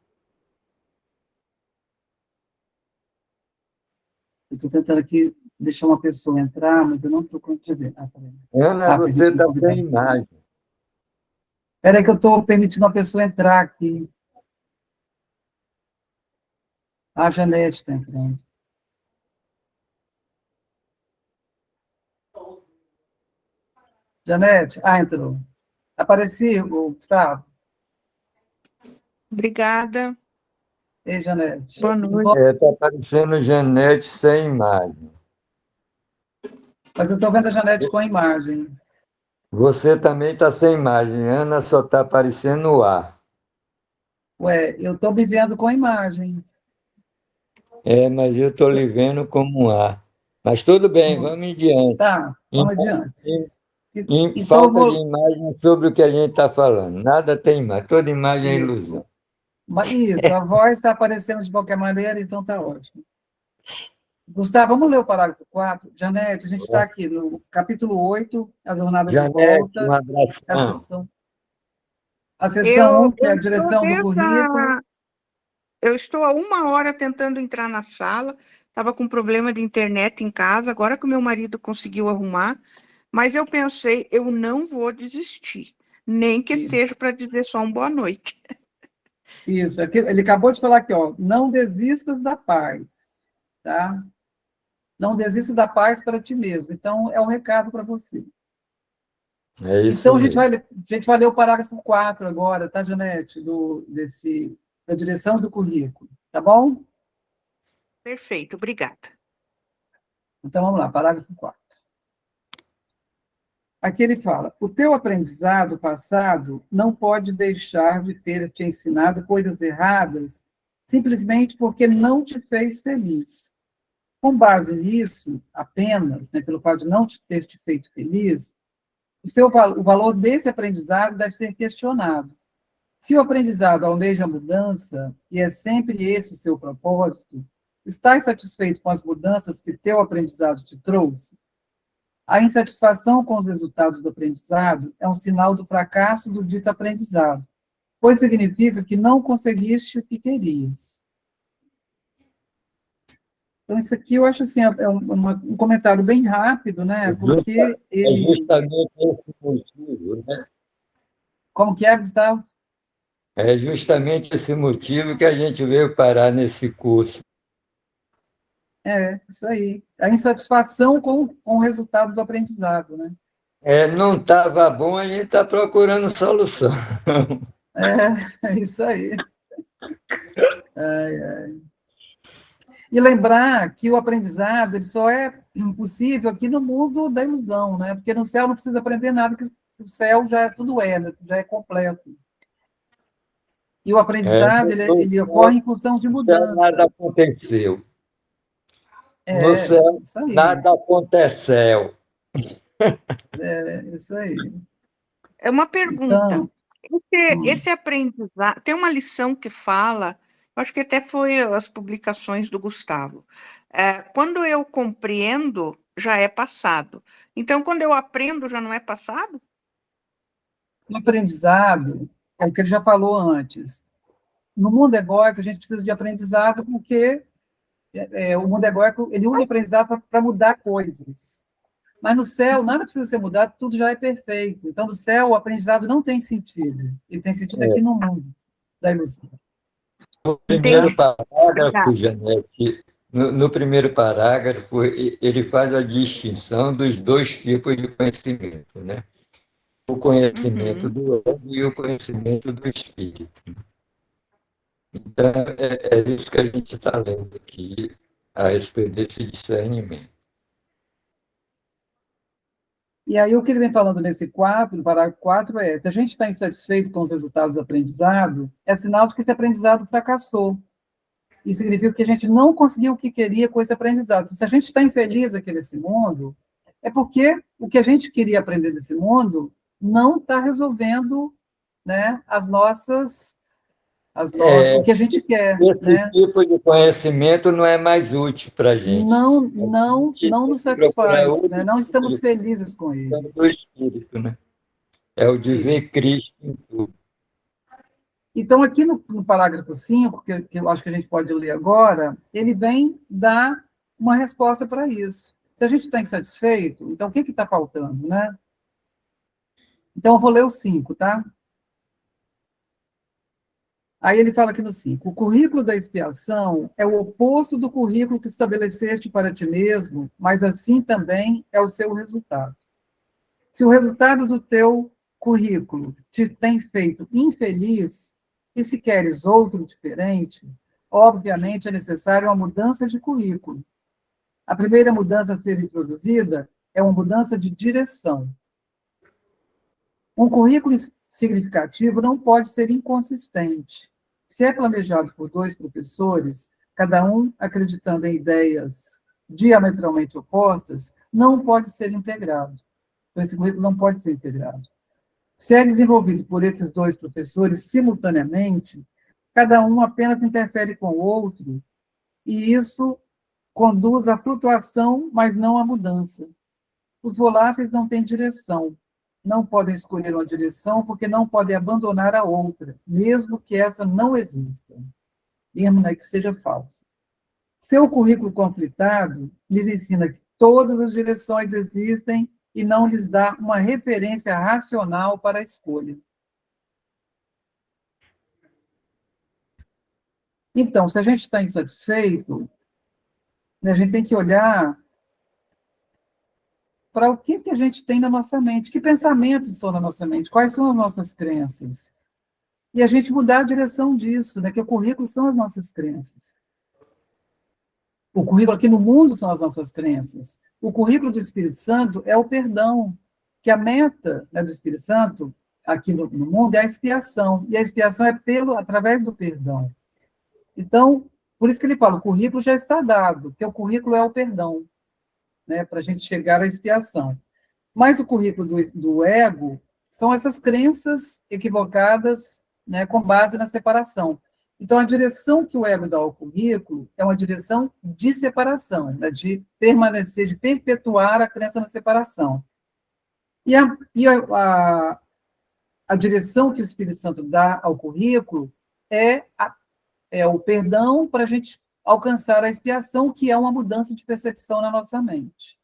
Eu estou tentando aqui deixar uma pessoa entrar, mas eu não estou conseguindo ver. Ah, peraí. Ana, Ah, você permitindo está sem convidado. imagem. Espera aí que eu estou permitindo uma pessoa entrar aqui. A Janete está entrando. Janete, entrou. Apareci, o Gustavo. Obrigada. Ei, Janete. Boa Tudo noite. bom? Está aparecendo Janete sem imagem. Mas eu estou vendo a Janete com a imagem. Você também está sem imagem. Ana só está aparecendo o ar. Ué, eu estou me vendo com a imagem. Mas eu estou lhe vendo como um ar. Mas tudo bem, vamos em diante. Tá, vamos adiante. Em Então, eu falta de vou... imagem sobre o que a gente está falando. Nada tem imagem, toda imagem é Isso. ilusão. Isso, a voz está aparecendo de qualquer maneira, então está ótimo. Gustavo, vamos ler o parágrafo 4? Janete, a gente está aqui no capítulo 8, a jornada de Janete, volta, um abração. a sessão 1, que é a Eu estou direção do currículo. Eu estou há 1 hora tentando entrar na sala, estava com problema de internet em casa, agora que o meu marido conseguiu arrumar, mas eu pensei, eu não vou desistir, nem que seja para dizer só boa noite. Isso, aqui, ele acabou de falar aqui, ó, não desistas da paz, tá? Não desista da paz para ti mesmo. Então, é um recado para você. É isso Então, a mesmo. gente vai ler o parágrafo 4 agora, tá, Janete? Da direção do currículo, tá bom? Perfeito, obrigada. Então, vamos lá, parágrafo 4. Aqui ele fala: o teu aprendizado passado não pode deixar de ter te ensinado coisas erradas simplesmente porque não te fez feliz. Com base nisso, apenas, né, pelo fato de não ter te feito feliz, o valor desse aprendizado deve ser questionado. Se o aprendizado almeja a mudança, e é sempre esse o seu propósito, estás satisfeito com as mudanças que teu aprendizado te trouxe? A insatisfação com os resultados do aprendizado é um sinal do fracasso do dito aprendizado, pois significa que não conseguiste o que querias. Então, isso aqui eu acho assim, um comentário bem rápido, né? Porque ele... É justamente esse motivo, né? Como que é, Gustavo? É justamente esse motivo que a gente veio parar nesse curso. É, isso aí. A insatisfação com o resultado do aprendizado, né? Não estava bom, a gente está procurando solução. É isso aí. Ai, ai. E lembrar que o aprendizado ele só é possível aqui no mundo da ilusão, né? Porque no céu não precisa aprender nada, porque o céu já é tudo né? Já é completo. E o aprendizado ele ocorre em função de No céu nada mudança. aconteceu. No céu Isso aí. nada aconteceu. Isso aí. É uma pergunta. Então, Esse aprendizado, tem uma lição que fala, eu acho que até foi as publicações do Gustavo. Quando eu compreendo, já é passado. Então, quando eu aprendo, já não é passado? o aprendizado é o que ele já falou antes. No mundo egóico, a gente precisa de aprendizado porque o mundo egóico ele usa o aprendizado para mudar coisas. Mas no céu, nada precisa ser mudado, tudo já é perfeito. Então, no céu, o aprendizado não tem sentido. Ele tem sentido aqui no mundo da ilusão. No primeiro Entendi. parágrafo, Janete, no primeiro parágrafo, ele faz a distinção dos dois tipos de conhecimento, né? O conhecimento do ego e o conhecimento do espírito. Então, é isso que a gente está lendo aqui, a respeito desse discernimento. E aí, o que ele vem falando no parágrafo 4, se a gente está insatisfeito com os resultados do aprendizado, é sinal de que esse aprendizado fracassou. E significa que a gente não conseguiu o que queria com esse aprendizado. Se a gente está infeliz aqui nesse mundo, é porque o que a gente queria aprender desse mundo não está resolvendo né, o É, que a gente quer, esse né? tipo de conhecimento não é mais útil para a gente. A gente Não tem nos que procurar satisfaz, outro né? Não tipo estamos de felizes com conhecimento ele. do espírito, né? É o de ver Isso. Cristo em tudo. Então, aqui no parágrafo 5, que eu acho que a gente pode ler agora, ele vem dar uma resposta para isso. Se a gente está insatisfeito, então o que está faltando, né? Então, eu vou ler o 5, tá? Aí ele fala aqui no 5: o currículo da expiação é o oposto do currículo que estabeleceste para ti mesmo, mas assim também é o seu resultado. Se o resultado do teu currículo te tem feito infeliz, e se queres outro diferente, obviamente é necessária uma mudança de currículo. A primeira mudança a ser introduzida é uma mudança de direção. Um currículo significativo não pode ser inconsistente. Se é planejado por dois professores, cada um acreditando em ideias diametralmente opostas, não pode ser integrado. Então, esse currículo não pode ser integrado. Se é desenvolvido por esses dois professores simultaneamente, cada um apenas interfere com o outro, e isso conduz à flutuação, mas não à mudança. Os voláteis não têm direção, não podem escolher uma direção porque não podem abandonar a outra, mesmo que essa não exista, mesmo que seja falsa. Seu currículo conflitado lhes ensina que todas as direções existem e não lhes dá uma referência racional para a escolha. Então, se a gente está insatisfeito, né, a gente tem que olhar para o que a gente tem na nossa mente, que pensamentos estão na nossa mente, quais são as nossas crenças. E a gente mudar a direção disso, né, que o currículo são as nossas crenças. O currículo aqui no mundo são as nossas crenças. O currículo do Espírito Santo é o perdão, que a meta, né, do Espírito Santo aqui no mundo é a expiação, e a expiação é através do perdão. Então, por isso que ele fala, o currículo já está dado, porque o currículo é o perdão, né, para a gente chegar à expiação. Mas o currículo do ego são essas crenças equivocadas, né, com base na separação. Então, a direção que o ego dá ao currículo é uma direção de separação, né, de permanecer, de perpetuar a crença na separação. A direção que o Espírito Santo dá ao currículo é o perdão para a gente alcançar a expiação, que é uma mudança de percepção na nossa mente.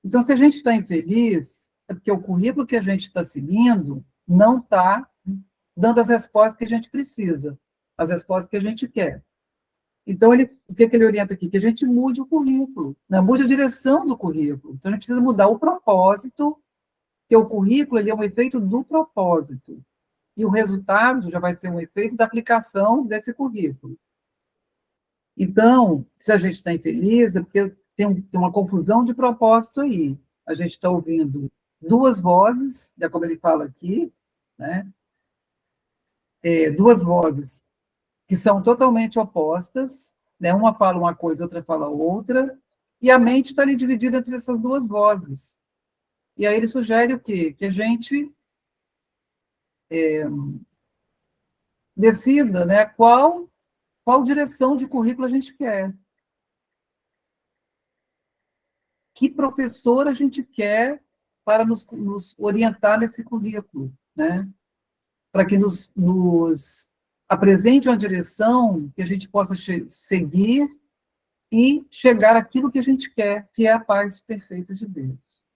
Então, se a gente está infeliz, é porque o currículo que a gente está seguindo não está dando as respostas que a gente precisa, as respostas que a gente quer. Então, o que ele orienta aqui? Que a gente mude o currículo, né? Mude a direção do currículo. Então, a gente precisa mudar o propósito, que o currículo ele é um efeito do propósito. E o resultado já vai ser um efeito da aplicação desse currículo. Então, se a gente está infeliz, é porque tem uma confusão de propósito aí. A gente está ouvindo duas vozes, como ele fala aqui, né? Duas vozes que são totalmente opostas, né? Uma fala uma coisa, outra fala outra, e a mente está ali dividida entre essas duas vozes. E aí ele sugere o quê? Que a gente decida, né, qual direção de currículo a gente quer. Que professor a gente quer para nos orientar nesse currículo, né? Para que nos apresente uma direção que a gente possa seguir e chegar àquilo que a gente quer, que é a paz perfeita de Deus.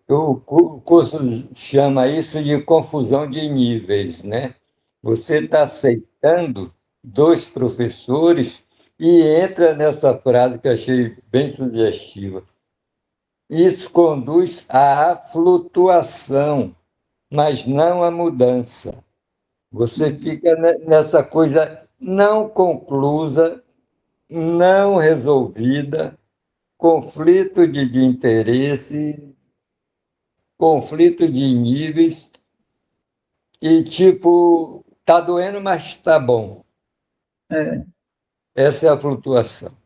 O curso chama isso de confusão de níveis, né? Você está aceitando dois professores e entra nessa frase que eu achei bem sugestiva. Isso conduz à flutuação, mas não à mudança. Você fica nessa coisa não conclusa, não resolvida, conflito de interesse, conflito de níveis, e tipo, tá doendo, mas tá bom. É, Essa é a flutuação.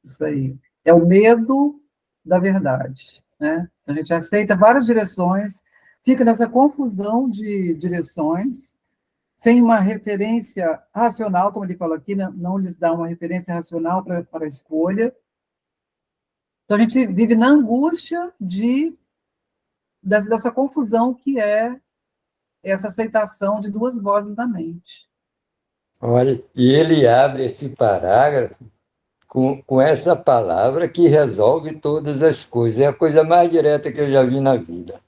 isso aí. É o medo da verdade, né? A gente aceita várias direções, fica nessa confusão de direções, sem uma referência racional, como ele fala aqui, não lhes dá uma referência racional para a escolha. Então, a gente vive na angústia dessa confusão que é essa aceitação de duas vozes da mente. Olha, e ele abre esse parágrafo com essa palavra que resolve todas as coisas. É a coisa mais direta que eu já vi na vida.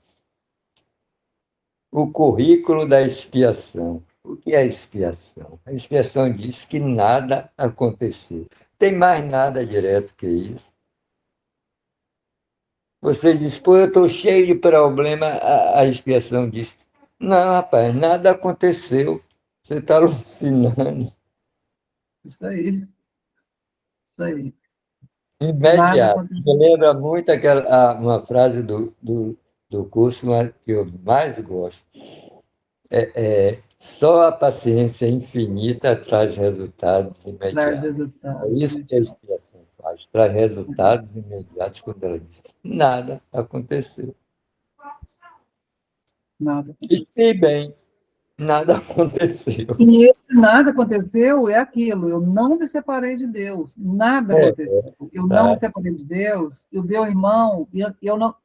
O currículo da expiação. O que é a expiação? A expiação diz que nada aconteceu. Tem mais nada direto que isso. Você diz, pô, eu estou cheio de problema, a expiação diz, não, rapaz, nada aconteceu. Você está alucinando. Isso aí. Isso aí. Nada Imediato. Me aconteceu. lembra muito uma frase do curso que eu mais gosto. Só a paciência infinita traz resultados Traz imediatos. É resultados isso que a imediatos. expiação faz, traz resultados imediatos quando ela diz, nada aconteceu. Nada E aconteceu. se bem, nada aconteceu. E esse nada aconteceu é aquilo, eu não me separei de Deus, nada aconteceu. Eu não me Tá? separei de Deus, e o meu irmão, eu não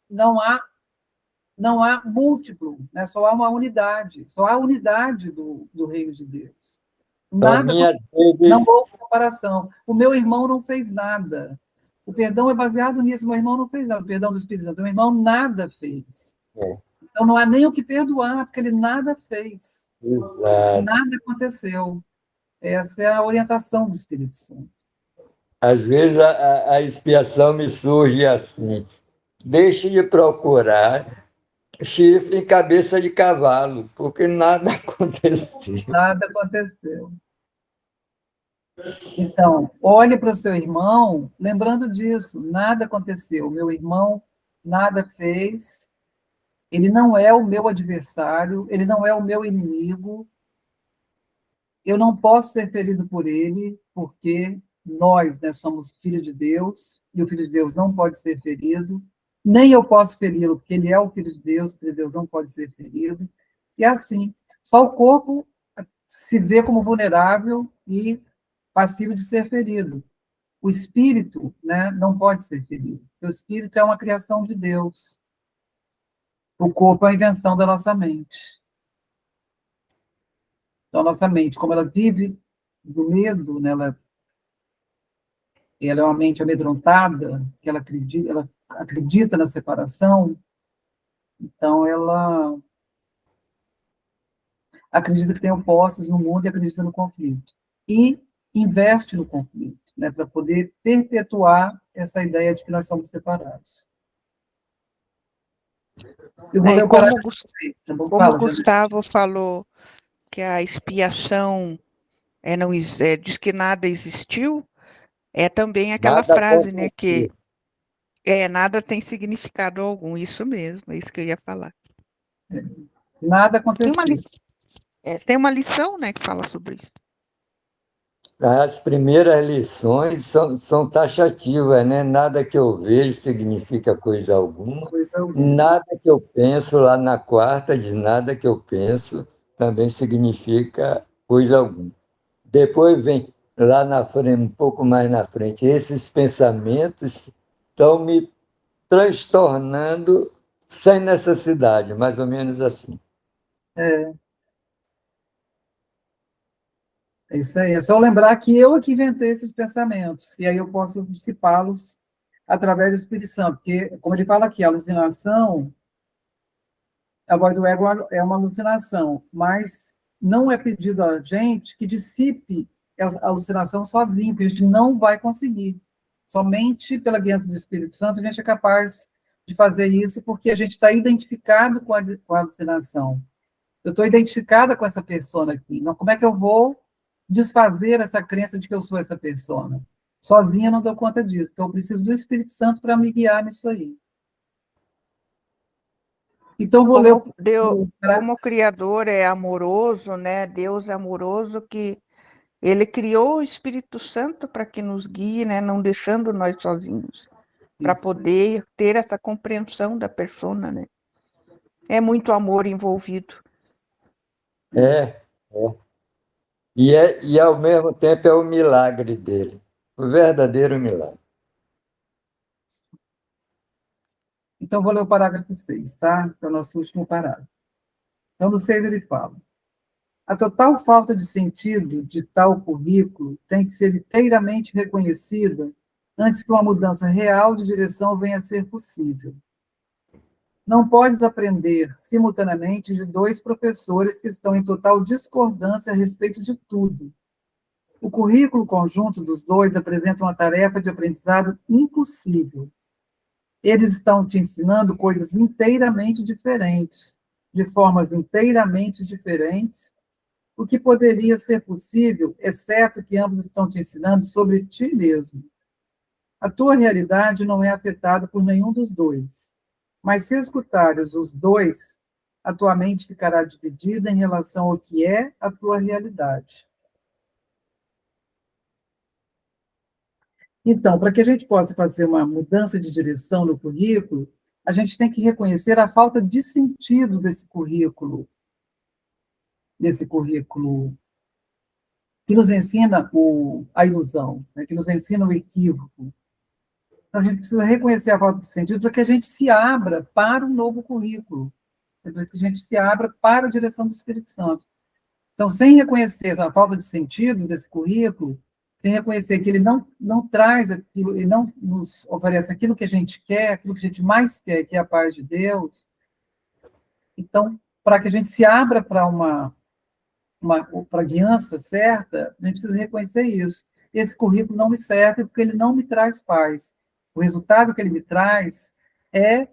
há múltiplo, né? Só há uma unidade, só há unidade do reino de Deus. Então, Nada minha aconteceu, não vezes, houve separação. O meu irmão não fez nada. O perdão é baseado nisso, meu irmão não fez nada, o perdão do Espírito Santo, meu irmão nada fez. Então não há nem o que perdoar, porque ele nada fez. exato. Nada aconteceu. Essa é a orientação do Espírito Santo. Às vezes a expiação me surge assim, deixe de procurar chifre em cabeça de cavalo, porque nada aconteceu. Nada aconteceu. Então, olhe para o seu irmão, lembrando disso, nada aconteceu. Meu irmão nada fez, ele não é o meu adversário, ele não é o meu inimigo, eu não posso ser ferido por ele, porque nós, né, somos filhos de Deus, e o filho de Deus não pode ser ferido, nem eu posso feri-lo, porque ele é o filho de Deus, o filho de Deus não pode ser ferido, e assim, só o corpo se vê como vulnerável e passivo de ser ferido. O espírito, né, não pode ser ferido. O espírito é uma criação de Deus. O corpo é uma invenção da nossa mente. Então, a nossa mente, como ela vive do medo, né, ela é uma mente amedrontada, que ela acredita na separação, então ela acredita que tem opostos no mundo e acredita no conflito. E investe no conflito, né, para poder perpetuar essa ideia de que nós somos separados. Eu vou ler o parágrafo. Como o Gustavo falou que a expiação diz que nada existiu, é também aquela Nada frase, né, aconteceu. que nada tem significado algum, isso mesmo, é isso que eu ia falar. Nada Tem aconteceu. tem uma lição, né, que fala sobre isso. As primeiras lições são taxativas, né? Nada que eu vejo significa coisa alguma. Coisa alguma. Nada que eu penso, lá na quarta, de nada que eu penso, também significa coisa alguma. Depois vem lá na frente, um pouco mais na frente, esses pensamentos estão me transtornando sem necessidade, mais ou menos assim. É isso aí. É só lembrar que eu aqui inventei esses pensamentos, e aí eu posso dissipá-los através do Espírito Santo, porque, como ele fala aqui, a alucinação, a voz do ego é uma alucinação, mas não é pedido a gente que dissipe a alucinação sozinho, porque a gente não vai conseguir. Somente pela guiança do Espírito Santo a gente é capaz de fazer isso, porque a gente está identificado com a alucinação. Eu estou identificada com essa persona aqui. Então, como é que eu vou desfazer essa crença de que eu sou essa persona? Sozinha eu não dou conta disso. Então, eu preciso do Espírito Santo para me guiar nisso aí. Então, vou ler Como o Criador é amoroso, né? Deus é amoroso, que ele criou o Espírito Santo para que nos guie, né? Não deixando nós sozinhos, para poder ter essa compreensão da persona, né? É muito amor envolvido. É, é. E ao mesmo tempo é o milagre dele, o verdadeiro milagre. Então, vou ler o parágrafo 6, tá? Que é o nosso último parágrafo. Então, no 6 ele fala: a total falta de sentido de tal currículo tem que ser inteiramente reconhecida antes que uma mudança real de direção venha a ser possível. Não podes aprender simultaneamente de dois professores que estão em total discordância a respeito de tudo. O currículo conjunto dos dois apresenta uma tarefa de aprendizado impossível. Eles estão te ensinando coisas inteiramente diferentes, de formas inteiramente diferentes, o que poderia ser possível, exceto que ambos estão te ensinando sobre ti mesmo. A tua realidade não é afetada por nenhum dos dois, mas se escutares os dois, a tua mente ficará dividida em relação ao que é a tua realidade. Então, para que a gente possa fazer uma mudança de direção no currículo, a gente tem que reconhecer a falta de sentido desse currículo que nos ensina a ilusão, né, que nos ensina o equívoco. Então, a gente precisa reconhecer a falta de sentido para que a gente se abra para um novo currículo, para que a gente se abra para a direção do Espírito Santo. Então, sem reconhecer a falta de sentido desse currículo, sem reconhecer que ele não traz aquilo, ele não nos oferece aquilo que a gente quer, aquilo que a gente mais quer, que é a paz de Deus, então, para que a gente se abra para para a guiança certa, a gente precisa reconhecer isso. Esse currículo não me serve porque ele não me traz paz. O resultado que ele me traz é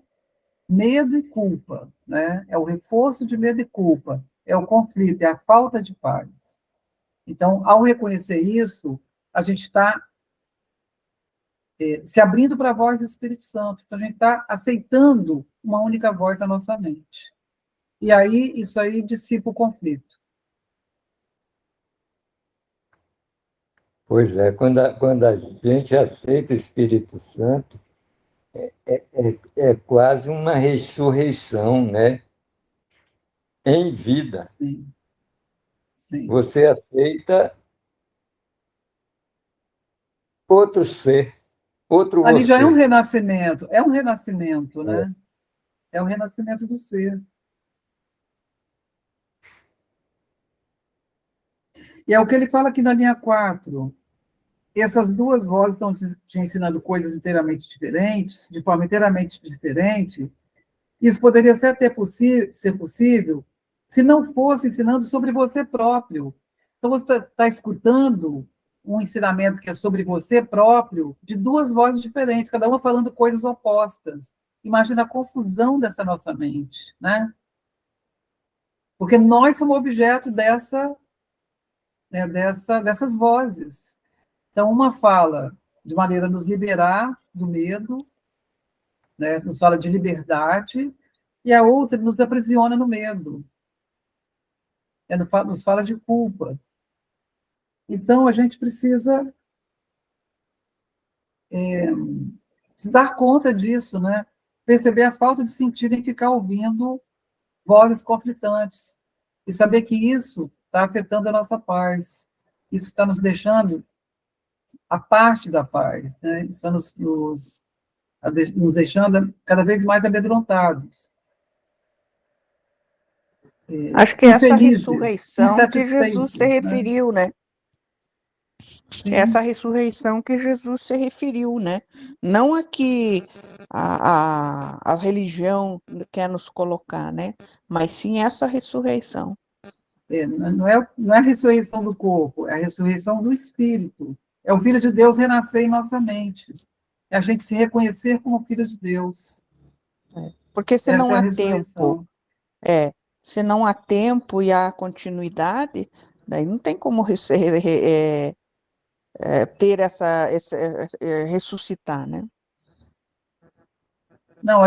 medo e culpa, né? É o reforço de medo e culpa, é o conflito, é a falta de paz. Então, ao reconhecer isso, a gente está se abrindo para a voz do Espírito Santo. Então, a gente está aceitando uma única voz na nossa mente. E aí, isso aí dissipa o conflito. Pois é, quando a gente aceita o Espírito Santo, é quase uma ressurreição, né? Em vida. Sim, sim. Você aceita outro ser, outro Ali já é um você. renascimento, É. né? É o renascimento do ser. E é o que ele fala aqui na linha 4. Essas duas vozes estão te ensinando coisas inteiramente diferentes, de forma inteiramente diferente. Isso poderia ser até ser possível se não fosse ensinando sobre você próprio. Então, você está escutando um ensinamento que é sobre você próprio, de duas vozes diferentes, cada uma falando coisas opostas. Imagina a confusão dessa nossa mente, né? Porque nós somos objeto dessas vozes. Então, uma fala de maneira a nos liberar do medo, né? Nos fala de liberdade, e a outra nos aprisiona no medo, nos fala de culpa. Então, a gente precisa se dar conta disso, né? Perceber a falta de sentido em ficar ouvindo vozes conflitantes, e saber que isso está afetando a nossa paz, isso está nos deixando a parte da paz, né? Isso está nos deixando cada vez mais amedrontados. Acho que essa Infelizes, ressurreição que Jesus se insatisfeitos, referiu, né? Sim. Essa ressurreição que Jesus se referiu, né? Não a que a religião quer nos colocar, né? Mas sim essa ressurreição. Não é a ressurreição do corpo, é a ressurreição do espírito. É o Filho de Deus renascer em nossa mente. É a gente se reconhecer como filho de Deus. Porque se não Essa é a há ressurreição. tempo, se não há tempo e há continuidade, daí não tem como ter ressuscitar, né? Não,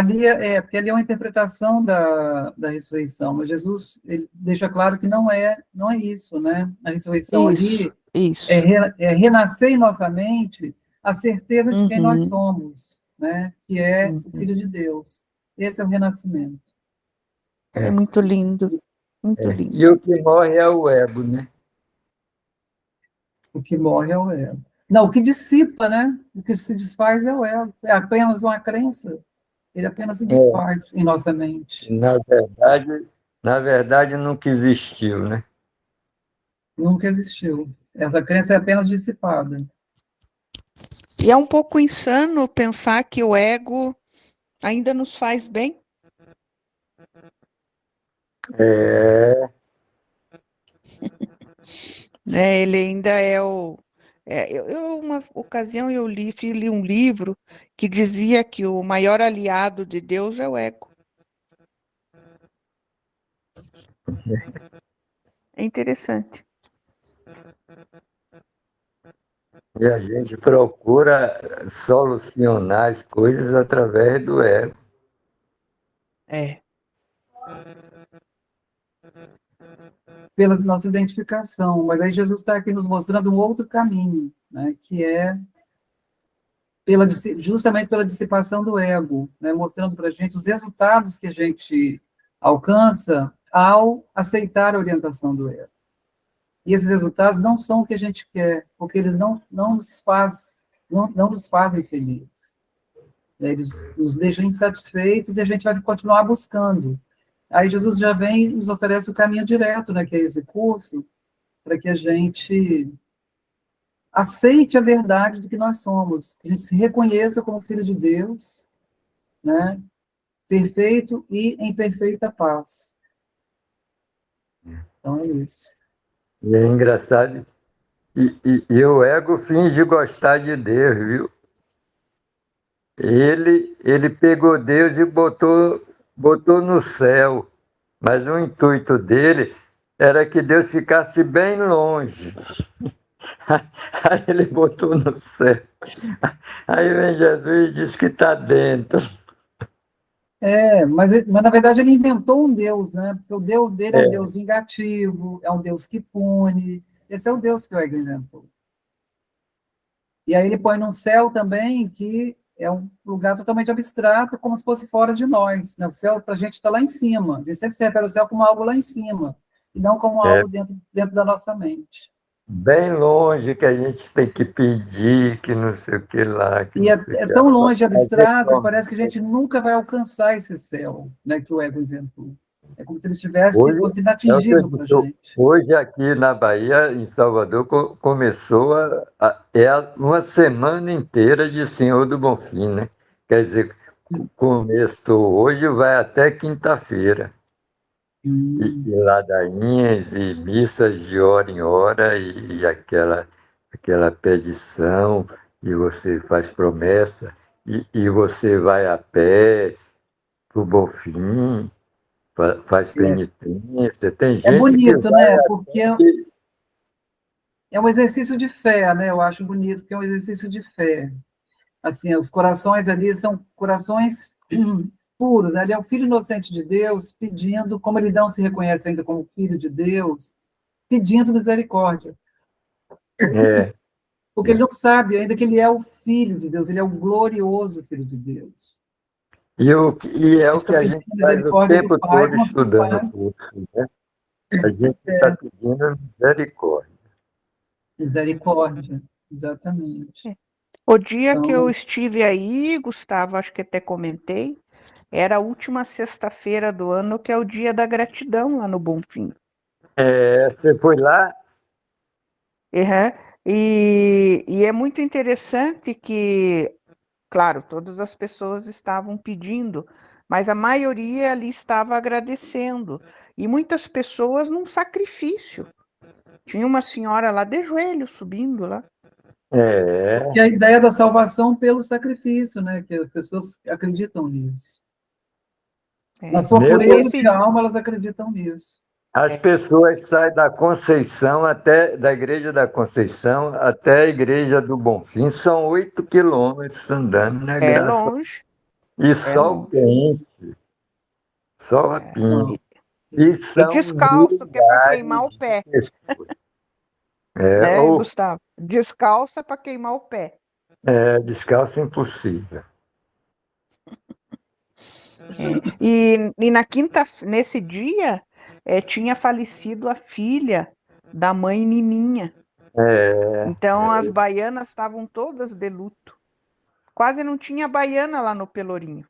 porque ali é uma interpretação da ressurreição, mas Jesus ele deixa claro que não é isso, né? A ressurreição ali Isso. é renascer em nossa mente a certeza de quem nós somos, né? Que é o Filho de Deus. Esse é o renascimento. É muito lindo, muito E lindo. o que morre é o ego, né? O que morre é o ego. Não, o que dissipa, né? O que se desfaz é o ego. É apenas uma crença. Ele apenas se É, desfaz em nossa mente. na verdade nunca existiu, né? Nunca existiu. Essa crença é apenas dissipada. E é um pouco insano pensar que o ego ainda nos faz bem, É, né? Ele ainda é o. Uma ocasião li um livro que dizia que o maior aliado de Deus é o ego. É interessante. e a gente procura solucionar as coisas através do ego. É. Pela nossa identificação. Mas aí Jesus está aqui nos mostrando um outro caminho, né? Que é justamente pela dissipação do ego, né? Mostrando para a gente os resultados que a gente alcança ao aceitar a orientação do ego. E esses resultados não são o que a gente quer, porque eles não nos fazem felizes. Eles nos deixam insatisfeitos e a gente vai continuar buscando. Aí Jesus já vem e nos oferece o caminho direto, né, que é esse curso, para que a gente aceite a verdade de que nós somos, que a gente se reconheça como filho de Deus, né, perfeito e em perfeita paz. Então é isso. E é engraçado. E o ego finge gostar de Deus, viu? Ele pegou Deus e botou no céu. Mas o intuito dele era que Deus ficasse bem longe. Aí ele botou no céu. Aí vem Jesus e diz que está dentro. Mas na verdade ele inventou um Deus, né? Porque o Deus dele é um É, Deus vingativo, é um Deus que pune. Esse é o Deus que o ego inventou. E aí ele põe num céu também que é um lugar totalmente abstrato, como se fosse fora de nós, né? O céu para a gente está lá em cima. A gente sempre se refere ao céu como algo lá em cima, e não como é algo dentro da nossa mente. bem longe que a gente tem que pedir, que não sei o que lá, que E não é, sei o é que tão lá. longe, A gente abstrato, que não- parece que a gente nunca vai alcançar esse céu, né, que o ego inventou. É como se ele tivesse, Hoje, fosse é o que eu inatingível para a digo, gente. hoje aqui na Bahia, em Salvador, começou uma semana inteira de Senhor do Bonfim, né? Quer dizer, começou hoje, vai até quinta-feira. E Hum, ladainhas e missas de hora em hora e aquela petição, e você faz promessa, e você vai a pé para o Bonfim, faz é, penitência. Tem é gente que bonito, vai né? Porque e- é um exercício de fé, né? Eu acho bonito que é um exercício de fé. Assim, os corações ali são corações puros. Ali é o Filho inocente de Deus pedindo, como ele não se reconhece ainda como Filho de Deus, pedindo misericórdia. é, Porque ele é. não sabe ainda que ele é o Filho de Deus, ele é o glorioso Filho de Deus. E é o Está que a pedindo gente faz o misericórdia do tempo Pai, todo como se o estudando o Pai curso, né? A gente está pedindo misericórdia. misericórdia, exatamente. O dia que eu Então, estive aí, Gustavo, acho que até comentei, era a última sexta-feira do ano, que é o dia da gratidão lá no Bonfim. Você foi lá? Uhum. E é muito interessante que, claro, todas as pessoas estavam pedindo, mas a maioria ali estava agradecendo. E muitas pessoas num sacrifício. Tinha uma senhora lá de joelho subindo lá. É, porque a ideia da salvação pelo sacrifício, né? Que as pessoas acreditam nisso. Na sua mesmo E pureza de assim, alma, elas acreditam nisso. as pessoas saem da Conceição da Igreja da Conceição até a Igreja do Bonfim, são 8 quilômetros andando, né? é Graça. longe, E é sol longe. quente, sol a É. pino. Não. E, E e são descalço, que é para queimar milhares o de pé, pessoas. né, Ou Gustavo? Descalço é para queimar o pé. descalço é impossível. E nesse dia, tinha falecido a filha da mãe Nininha. Então, as baianas estavam todas de luto. Quase não tinha baiana lá no Pelourinho.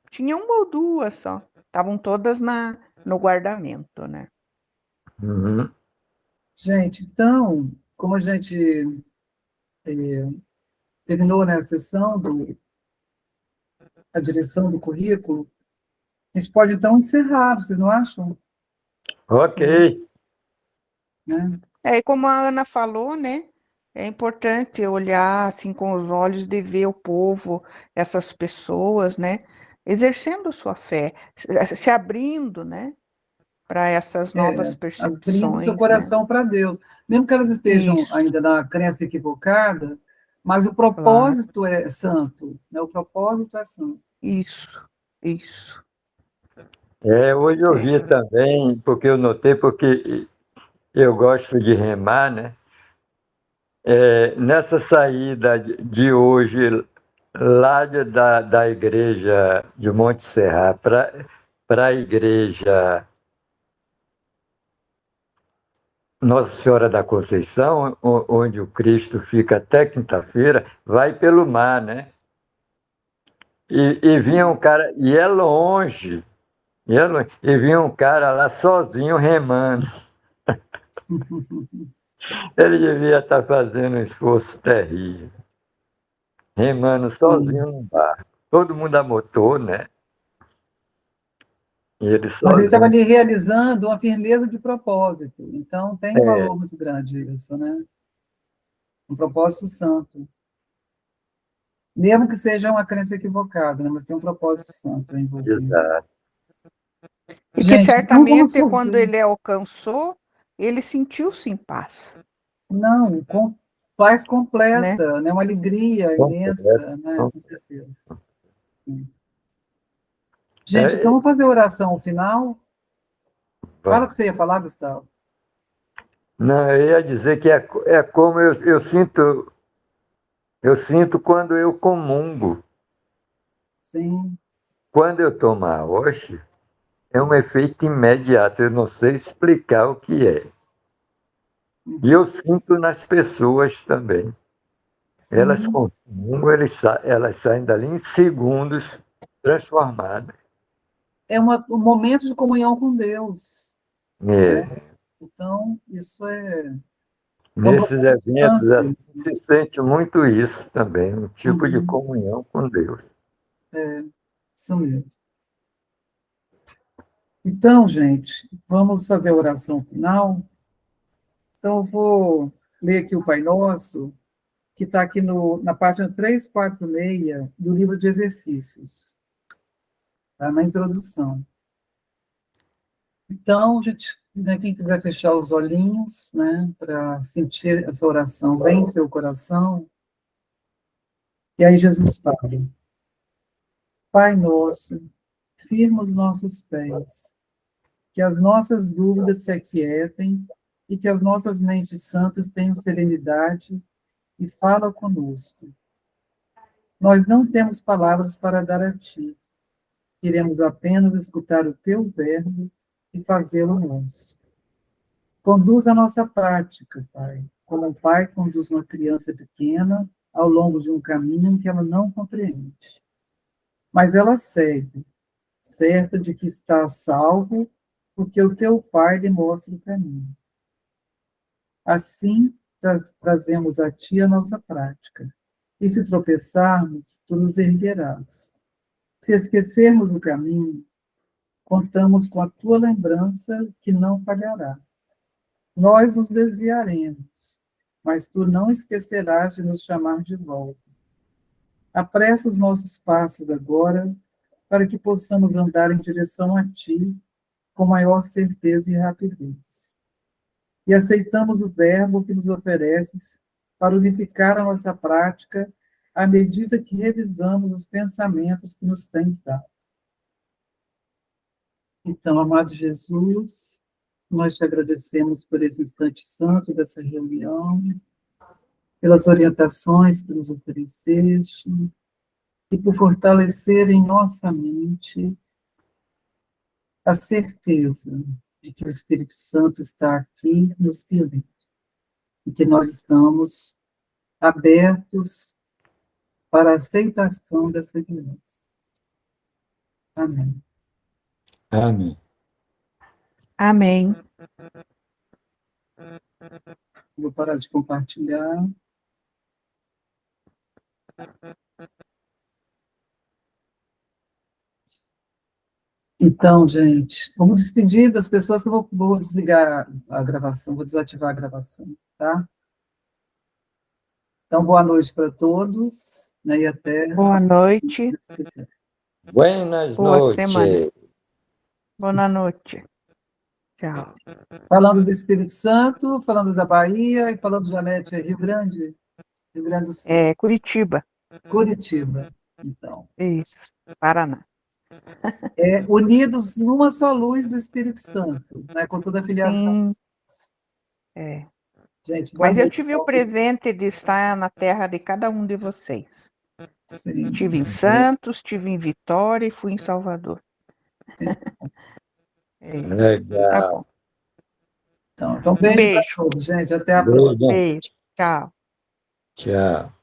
Tinha uma ou duas só. Estavam todas no guardamento, né? Uhum. Gente, então, como a gente terminou, né, a sessão a direção do currículo, a gente pode, então, encerrar, vocês não acham? Ok. Né? E como a Ana falou, né? É importante olhar assim com os olhos de ver o povo, essas pessoas, né? Exercendo sua fé, se abrindo, né? Para essas novas Abrindo seu percepções, né? coração para Deus. Mesmo que elas estejam Isso, ainda na crença equivocada, mas o claro. propósito é santo, né? O propósito é santo. Isso. Hoje eu vi também, porque eu notei, porque eu gosto de remar, né? Nessa saída de hoje, lá da igreja de Monte Serra para a igreja Nossa Senhora da Conceição, onde o Cristo fica até quinta-feira, vai pelo mar, né? E vinha um cara, e é longe, e vinha um cara lá sozinho remando. Ele devia estar fazendo um esforço terrível, remando sozinho Sim. no barco. Todo mundo a motor, né? E ele Mas ele estava sozinho. ali realizando uma firmeza de propósito. Então, tem um É, valor muito grande isso, né? Um propósito santo. Mesmo que seja uma crença equivocada, né? Mas tem um propósito santo envolvido. exato. E que Gente, então vamos certamente quando fazer. ele alcançou, ele sentiu-se em paz, Não, com paz né? completa, né? Uma alegria Completo. imensa, né? Com certeza. Gente, então É, vamos fazer a oração final. Fala o bom. que você ia falar, Gustavo. Não, eu ia dizer que é como eu sinto quando eu comungo. Sim. Quando eu tomo a hoxe, é um efeito imediato, eu não sei explicar o que é. E eu sinto nas pessoas também. Elas Sim. comungam, elas saem dali em segundos transformadas. É um momento de comunhão com Deus, né? É, Então, isso é um nesses propósito eventos santo assim, isso. se sente muito isso também, um tipo de Uhum. comunhão com Deus. Isso mesmo. Então, gente, vamos fazer a oração final. Então, eu vou ler aqui o Pai Nosso, que está aqui na página 346 do livro de exercícios, tá? Na introdução. Então, gente, né, quem quiser fechar os olhinhos, né, para sentir essa oração bem em seu coração, e aí Jesus fala: Pai nosso, firma os nossos pés, que as nossas dúvidas se aquietem e que as nossas mentes santas tenham serenidade e fala conosco. Nós não temos palavras para dar a ti, queremos apenas escutar o teu verbo e fazê-lo nosso. Conduz a nossa prática, Pai, como um pai conduz uma criança pequena ao longo de um caminho que ela não compreende. Mas ela segue, certa de que está a salvo, porque o teu Pai lhe mostra o caminho. Assim, trazemos a ti a nossa prática. E se tropeçarmos, tu nos erguerás. Se esquecermos o caminho, contamos com a tua lembrança que não falhará. Nós nos desviaremos, mas tu não esquecerás de nos chamar de volta. Apressa os nossos passos agora, para que possamos andar em direção a ti com maior certeza e rapidez. E aceitamos o verbo que nos ofereces para unificar a nossa prática à medida que revisamos os pensamentos que nos tens dado. Então, amado Jesus, nós te agradecemos por esse instante santo dessa reunião, pelas orientações que nos ofereceste, e por fortalecer em nossa mente a certeza de que o Espírito Santo está aqui nos guiando, e que nós estamos abertos para a aceitação dessa guiança. Amém. Amém. Amém. Vou parar de compartilhar. Então, gente, vamos despedir das pessoas que eu vou desligar a gravação, vou desativar a gravação, tá? Então, boa noite para todos, né, e até... Boa noite. Buenas Boa noches. semana. Boa noite. Tchau. Falando do Espírito Santo, falando da Bahia, e falando de Janete, Rio Grande do Sul. Curitiba. Curitiba, então. Isso, Paraná. Unidos numa só luz do Espírito Santo, né, com toda a filiação. Sim. Gente, boa Mas eu noite. tive o presente de estar na terra de cada um de vocês. Sim. Estive em Santos, estive em Vitória e fui em Salvador. Legal. Tá bom. Então beijo para todos, gente. Até a próxima. Beijo. Tchau. Tchau.